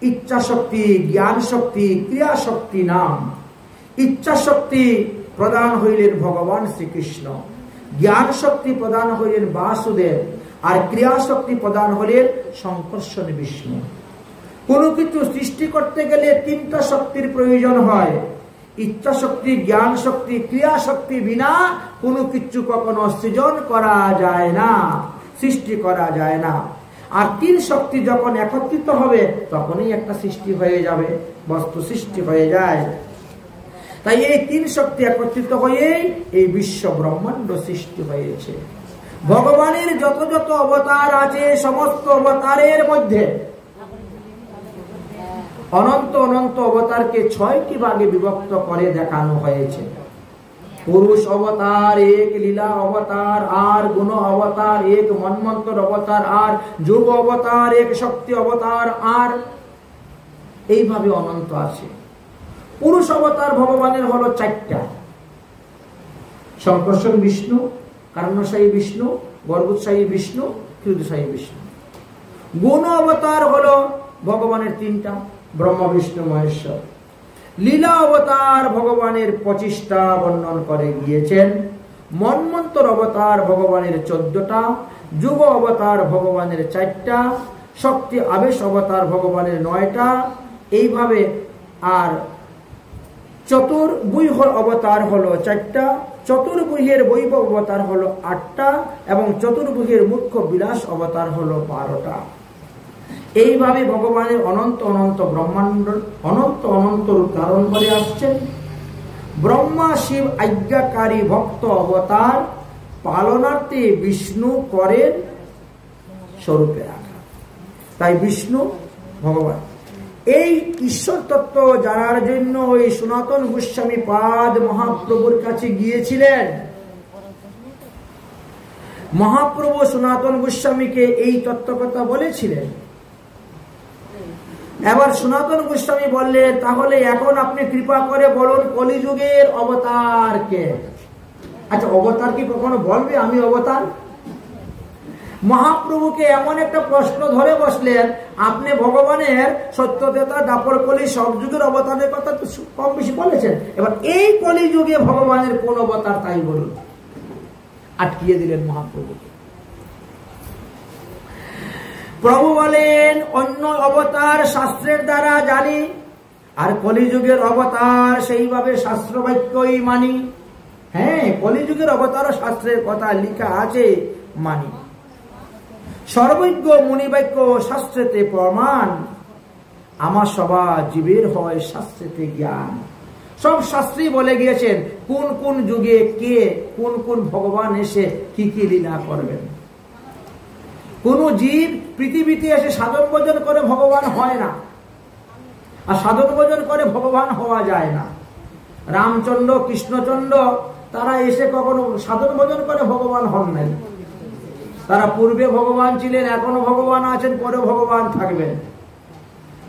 ইচ্ছা শক্তি, জ্ঞান শক্তি, ক্রিয়া শক্তি নাম। ইচ্ছা শক্তি প্রদান হইলেন ভগবান শ্রীকৃষ্ণ, জ্ঞান শক্তি প্রদান হইলেন বাসুদেব, আর ক্রিয়া শক্তি প্রদান হলেন শঙ্কর্ষণ বিষ্ণু। কোনো কিছু সৃষ্টি করতে গেলে তিনটা শক্তির প্রয়োজন হয়: ইচ্ছা শক্তি, জ্ঞান শক্তি, ক্রিয়া শক্তি বিনা কোনো কিছু কখনো সৃজন করা যায় না, সৃষ্টি করা যায় না। আর তিন শক্তি যখন একত্রিত হবে তখনই একটা সৃষ্টি হয়ে যাবে, বস্তু সৃষ্টি হয়ে যায়। তাই এই তিন শক্তি একত্রিত হয়ে এই বিশ্ব ব্রহ্মাণ্ড সৃষ্টি হয়েছে। ভগবানের যত যত অবতার আছে, সমস্ত অবতারের মধ্যে অনন্ত অনন্ত অবতারকে 6টি ভাগে বিভক্ত করে দেখানো হয়েছে। পুরুষ অবতার এক, লীলা অবতার আর, গুণ অবতার এক, মন্বন্তর অবতার আর, যুগ অবতার এক, শক্তি অবতার আর, এইভাবে অনন্ত আছে। পুরুষ অবতার ভগবানের হলো 4টা: শঙ্কর্ষণ বিষ্ণু, কারণশায়ী বিষ্ণু, গর্ভোৎসাহী বিষ্ণু, ক্ষীরোদশায়ী বিষ্ণু। গুণ অবতার হলো ভগবানের 3টা: ব্রহ্মা বিষ্ণু মহেশ্বর। লীলা অবতার ভগবানের 25টা বর্ণন করে গিয়েছেন। মন্বন্তর অবতার ভগবানের 14টা, যুগ অবতার ভগবানের 4টা, শক্তি আবেশ অবতার ভগবানের 9টা, এইভাবে। আর চতুর্ভুজ অবতার হলো 4টা, চতুর্ভুজের বৈভব অবতার হলো 8টা, এবং চতুর্ভুজের মুখ্য বিলাস অবতার হলো 12টা। এইভাবে ভগবানের অনন্ত অনন্ত ব্রহ্মাণ্ড অনন্ত অনন্ত রূপ ধারণ করে আসছেন। ব্রহ্মা শিব আজ্ঞাকারী ভক্ত অবতার পালনার্থে বিষ্ণু করেন স্বরূপে রাখা। তাই বিষ্ণু ভগবান এই ঈশ্বর তত্ত্ব জানার জন্য ওই সনাতন গোস্বামী পাদ মহাপ্রভুর কাছে গিয়েছিলেন। মহাপ্রভু সনাতন গোস্বামীকে এই তত্ত্ব কথা বলেছিলেন। এবার সনাতন গোস্বামী বললেন, তাহলে এখন আপনি কৃপা করে বলুন কলিযুগের অবতার কে? আচ্ছা, অবতার কি কখনো বলবে আমি অবতার? মহাপ্রভুকে এমন একটা প্রশ্ন ধরে বসলেন, আপনি ভগবানের সত্যতা দাপর কলি সব যুগের অবতারের কথা তো কম বেশি বলেছেন, এবার এই কলিযুগে ভগবানের কোন অবতার তাই বলুন। আটকিয়ে দিলেন মহাপ্রভুকে। প্রভু বলেন, অন্য অবতার শাস্ত্রের দ্বারা জানি, আর কলিযুগের অবতার সেইভাবে শাস্ত্র বাক্যই মানি। হ্যাঁ, কলিযুগের অবতার শাস্ত্রের কথা লেখা আছে, মানি। সর্বজ্ঞ মুনিবাক্য শাস্ত্রেতে প্রমাণ, আমার সবা জীবের হয় শাস্ত্রেতে জ্ঞান। সব শাস্ত্রী বলে গিয়েছেন কোন কোন যুগে কে কোন কোন ভগবান এসে কি কি লীলা করবেন। কোন জীব পৃথিবীতে এসে সাধন ভজন করে ভগবান হয় না, আর সাধন ভজন করে ভগবান হওয়া যায় না। রামচন্দ্র কৃষ্ণচন্দ্র তারা এসে কখনো সাধন ভজন করে ভগবান হন নাই। তারা পূর্বে ভগবান ছিলেন, এখনো ভগবান আছেন, পরে ভগবান থাকবেন।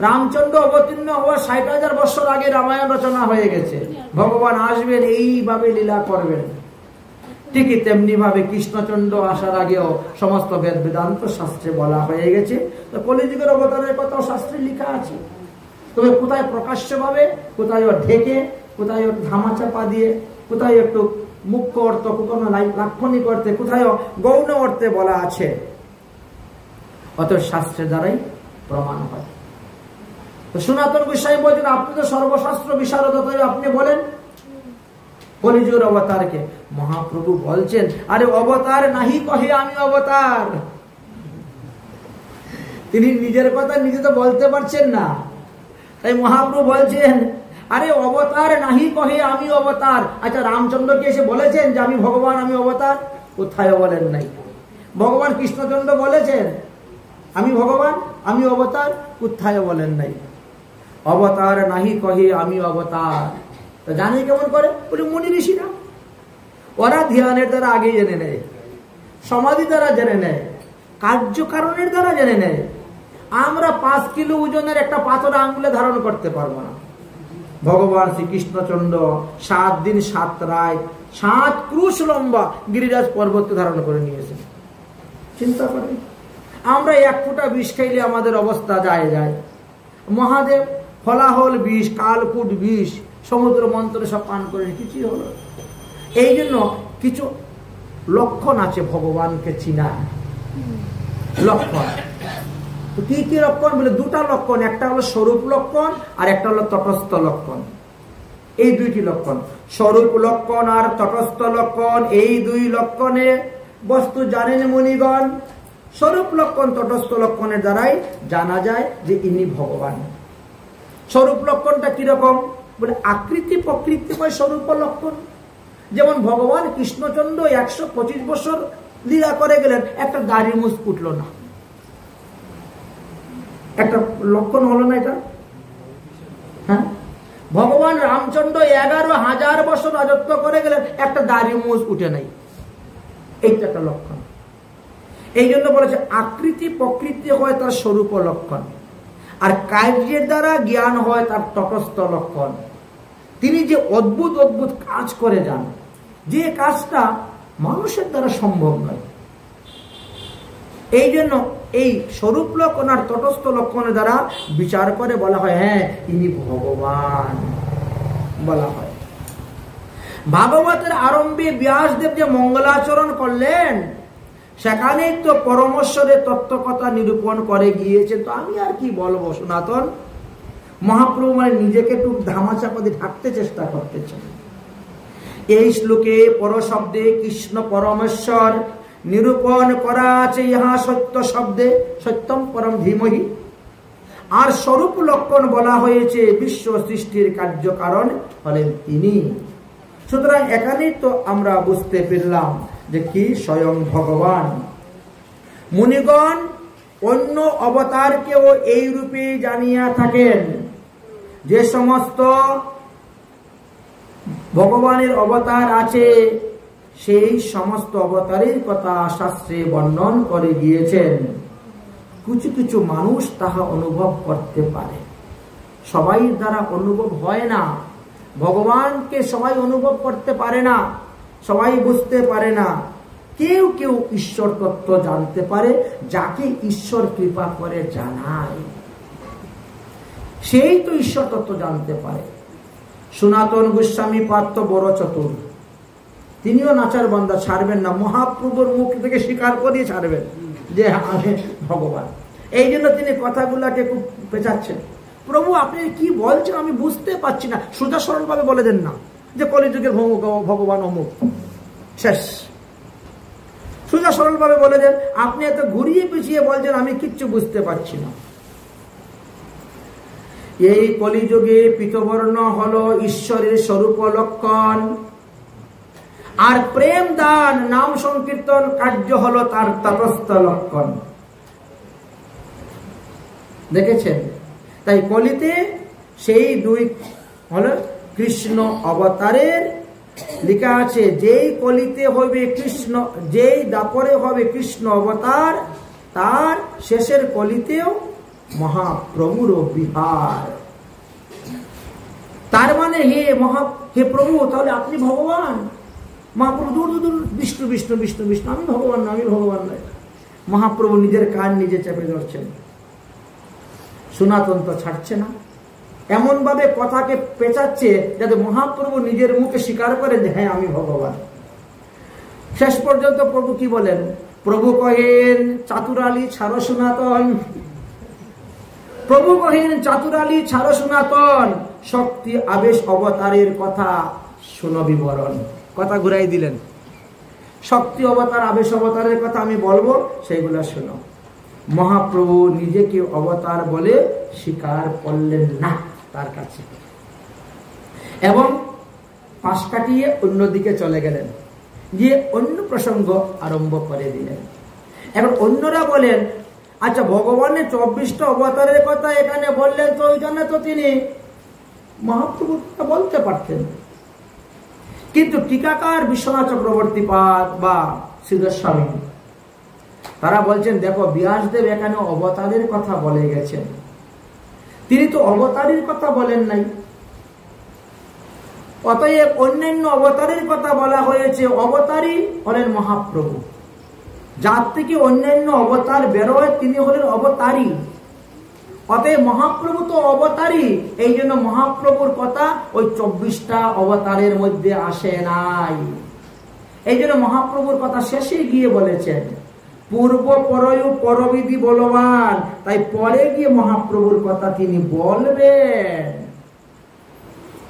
রামচন্দ্র অবতীর্ণ হওয়ার ৬০,০০০ বছর আগে রামায়ণ রচনা হয়ে গেছে। ভগবান আসবেন, এইভাবে লীলা করবেন। ঠিকই তেমনি ভাবে কৃষ্ণচন্দ্র আসার আগেও সমস্ত বেদ বেদান্ত শাস্ত্রে বলা হয়ে গেছে। তো কলিযুগের অবতারের কথাও শাস্ত্রে লেখা আছে, তবে কোথায় প্রকাশ্য ভাবে, কোথায় ঢেকে, কোথায় ধামাচাপা দিয়ে, কোথায় একটু মুখ্য অর্থ, কোথাও লাক্ষণিক অর্থে, কোথায় গৌণ অর্থে বলা আছে। অত শাস্ত্রের দ্বারাই প্রমাণ হয়। তো সনাতন গোস্বামী বলছেন, আপনি তো সর্বশাস্ত্র বিশারদ, আপনি বলেন কলিযুগের অবতারকে। মহাপ্রভু বলছেন, আরে অবতার নাহি কহে আমি অবতার। তিনি নিজের কথা নিজে তো বলতে পারছেন না, তাই মহাপ্রভু বলছেন, আরে অবতার নাহি কহে আমি অবতার। আচ্ছা, রামচন্দ্রকে এসে বলেছেন যে আমি ভগবান, আমি অবতার? কোথায় বলেন নাই। ভগবান কৃষ্ণচন্দ্র বলেছেন আমি ভগবান, আমি অবতার? কোথায় বলেন নাই। অবতার নাহি কহে আমি অবতার। তো জানি কেমন করে? বলে মুনি ঋষিরা, ওরা ধ্যানের দ্বারা আগে জেনে নেয়, সমাধি দ্বারা জেনে নেয়, কার্যকারণের দ্বারা জেনে নেয়। আমরা ৫ কিলো ওজনের একটা পাথর আঙ্গুলে ধারণ করতে পারবো না। ভগবান শ্রীকৃষ্ণচন্দ্র ৭ দিন ৭ রাত ৭ ক্রুশ লম্বা গিরিরাজ পর্বতকে ধারণ করে নিয়েছেন। চিন্তা করি, আমরা ১ ফুটা বিষ খাইলে আমাদের অবস্থা যায় যায়। মহাদেব ফলাহল বিষ, কালকুট বিষ, সমুদ্র মন্ত্রে সব পান করে কিছুই হলো। এই জন্য কিছু লক্ষণ আছে ভগবানকে চিনার লক্ষণ। কি কি লক্ষণ বলে? 2টা লক্ষণ, একটা হলো স্বরূপ লক্ষণ আর একটা হলো তটস্থ লক্ষণ। এই 2টি লক্ষণ, স্বরূপ লক্ষণ আর তটস্থ লক্ষণ, এই 2 লক্ষণে বস্তু জানেন মুনিগণ। স্বরূপ লক্ষণ তটস্থ লক্ষণের দ্বারাই জানা যায় যে ইনি ভগবান। স্বরূপ লক্ষণটা কিরকম বলে? আকৃতি প্রকৃতিময় স্বরূপ লক্ষণ। যেমন ভগবান কৃষ্ণচন্দ্র ১২৫ বছর লীলা করে গেলেন, একটা দাড়ি মুছ উঠল না। একটা লক্ষণ হলো না এটা? হ্যাঁ, ভগবান রামচন্দ্র ১১,০০০ বছর রাজত্ব করে গেলেন, একটা দাড়ি মুছ উঠে নাই। এইটা একটা লক্ষণ। এই জন্য বলেছে আকৃতি প্রকৃতি হয় তার স্বরূপ লক্ষণ, আর কার্যের দ্বারা জ্ঞান হয় তার তটস্থ লক্ষণ। তিনি যে অদ্ভুত অদ্ভুত কাজ করে যান, যে কাজটা মানুষের দ্বারা সম্ভব নয়। এই জন্য এই স্বরূপ লক্ষণ আর তটস্থ লক্ষণের দ্বারা বিচার করে বলা হয় হ্যাঁ ইনি ভগবান বলা হয়। ভাগবতের আরম্ভে ব্যাসদেব যে মঙ্গলাচরণ করলেন, সেখানে তো পরমেশ্বরের তত্ত্বকথা নিরূপণ করে গিয়েছে। তো আমি আর কি বলবো সনাতন। মহাপ্রভু মানে নিজেকে একটু ধামাচাপা দিয়ে ঢাকতে চেষ্টা করতেছেন। এই শ্লোকে পর শব্দে কৃষ্ণ পরমেশ্বর নিরূপণ করা আছে। ইহা সত্য শব্দে সত্যম পরম ধীমহি। আর স্বরূপ লক্ষণ বলা হয়েছে বিশ্ব সৃষ্টির কার্যকারণ হলেন তিনি। সুতরাং এখানেই তো আমরা বুঝতে পারলাম যে কি স্বয়ং ভগবান। মুনিগণ অন্য অবতারকেও এই রূপে জানিয়া থাকেন। যে সমস্ত ভগবানের অবতার আছে সেই সমস্ত অবতারের কথা শাস্ত্রে বর্ণন করে গিয়েছেন। কিছু কিছু মানুষ তাহা অনুভব করতে পারে, সবাই দ্বারা অনুভব হয় না। ভগবানকে সবাই অনুভব করতে পারে না, সবাই বুঝতে পারে না। কেউ কেউ ঈশ্বর তত্ত্ব জানতে পারে, যাকে ঈশ্বর কৃপা করে জানায় সেই তো ঈশ্বর তত্ত্ব জানতে পারে। সনাতন গোস্বামী পার্থ বড় চতুর, তিনিও নাচার বান্দা ছাড়বেন না, মহাপ্রভুর মুখ থেকে স্বীকার করিয়ে ছাড়বেন যে আমি ভগবান। এই জন্য তিনি কথাগুলাকে খুব পেঁচাচ্ছেন। প্রভু আপনি কি বলছেন আমি বুঝতে পারছি না, সোজা সরল ভাবে বলে দেন না যে কলিযুগের ভগবান অমুক, শেষ। সোজা সরল ভাবে বলে দেন। আপনি এত ঘুরিয়ে পিছিয়ে বলছেন আমি কিচ্ছু বুঝতে পারছি না। এই কলিযুগে পীতবর্ণ হলো ঈশ্বরের স্বরূপ লক্ষণ, আর প্রেম দান নাম সংকীর্তন কার্য হলো তার তটস্থ লক্ষণ। দেখেছেন? তাই কলিতে সেই দুই হলো কৃষ্ণ অবতারের লেখা আছে। যেই কলিতে হবে কৃষ্ণ, যেই দাপরে হবে কৃষ্ণ অবতার, তার শেষের কলিতেও মহাপ্রভুর বিহার। তার মানে হে প্রভু, তাহলে আপনি ভগবান। মহাপ্রভু দূর দূর বিষ্ণু বিষ্ণু বিষ্ণু বিষ্ণু, আমি ভগবান না, আমি ভগবান নয়। মহাপ্রভু নিজের কান নিজে চেপে ধরছেন, সনাতন তো ছাড়ছে না। এমন ভাবে কথাকে পেঁচাচ্ছে যাতে মহাপ্রভু নিজের মুখে স্বীকার করেন যে হ্যাঁ আমি ভগবান। শেষ পর্যন্ত প্রভু কি বলেন? প্রভু কহেন চাতুরালী ছাড়ো সনাতন, প্রভু কহেন চাতুরালী ছাড়ো সনাতন, শক্তি আবেশ অবতারের কথা শুনো বিবরণ। কথা ঘুরাই দিলেন, শক্তি অবতার আবেশ অবতারের কথা আমি বলবো, সেইগুলা শুনো। মহাপ্রভু নিজেকে অবতার বলে স্বীকার করলেন না তার কাছে, এবং পাশ কাটিয়ে অন্যদিকে চলে গেলেন, গিয়ে অন্য প্রসঙ্গ আরম্ভ করে দিলেন। এবার অন্যরা বলেন আচ্ছা ভগবানের 24টা অবতারের কথা এখানে বললেন, তো ওইখানে তো তিনি মহাপ্রভুর কথা বলতে পারতেন। কিন্তু টিকাকার বিশ্বনাথ চক্রবর্তী পাদ বা সিদ্ধস্বামী তারা বলছেন দেখো ব্যাসদেব এখানে অবতারের কথা বলে গেছেন, তিনি তো অবতারের কথা বলেন নাই। অতএব অন্যান্য অবতারের কথা বলা হয়েছে, অবতারই হলেন মহাপ্রভু। যার থেকে অন্যান্য অবতার বেরোয় তিনি হলেন অবতারী। অতএব মহাপ্রভু তো অবতারী, এই জন্য মহাপ্রভুর কথা ওই 24টা অবতারের মধ্যে আসে নাই। এই জন্য মহাপ্রভুর কথা শেষে গিয়ে বলেছেন পূর্ব পরয়ু পরবিধি বলবান, তাই পরে গিয়ে মহাপ্রভুর কথা তিনি বলবেন।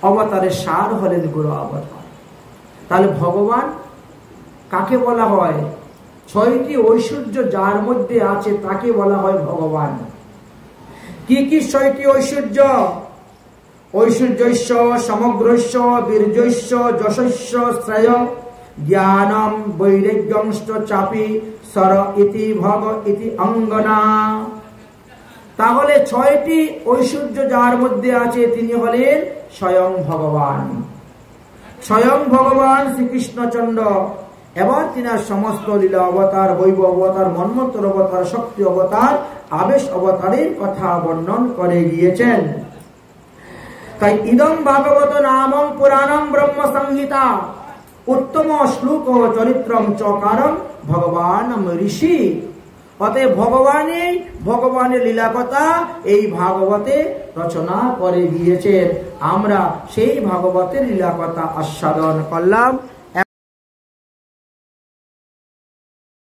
অবতারের সার হলেন গুরু অবতার। তাহলে ভগবান কাকে বলা হয়? 6টি ঐশ্বর্য যার মধ্যে আছে তাকে বলা হয় ভগবান। কি কি 6টি ঐশ্বর্য? ঐশ্বর্যস্য সমগ্রস্য বীর্যস্য যশস্য শ্রেয় জ্ঞানম বৈরাগ্যংশ্চ চাপি সর ইতি ভগ ইতি অঙ্গনা। তাহলে 6টি ঐশ্বর্য যার মধ্যে আছে তিনি হলেন স্বয়ং ভগবান। স্বয়ং ভগবান শ্রীকৃষ্ণচন্দ্র। এবার তিনার সমস্ত লীলা অবতার, বৈভব অবতার, মন্বন্তর অবতার, শক্তি অবতার, আবেশ অবতারের কথা বর্ণন করে গিয়েছেন। তাই ইদম ভাগবত নামং পুরাণম ব্রহ্ম সংহিতা উত্তম শ্লোক চরিত্রম চকারম ভগবান ঋষি। অতএব ভগবানের লীলা কথা এই ভাগবতে রচনা করে গিয়েছেন। আমরা সেই ভাগবতের লীলা কথা আস্বাদন করলাম।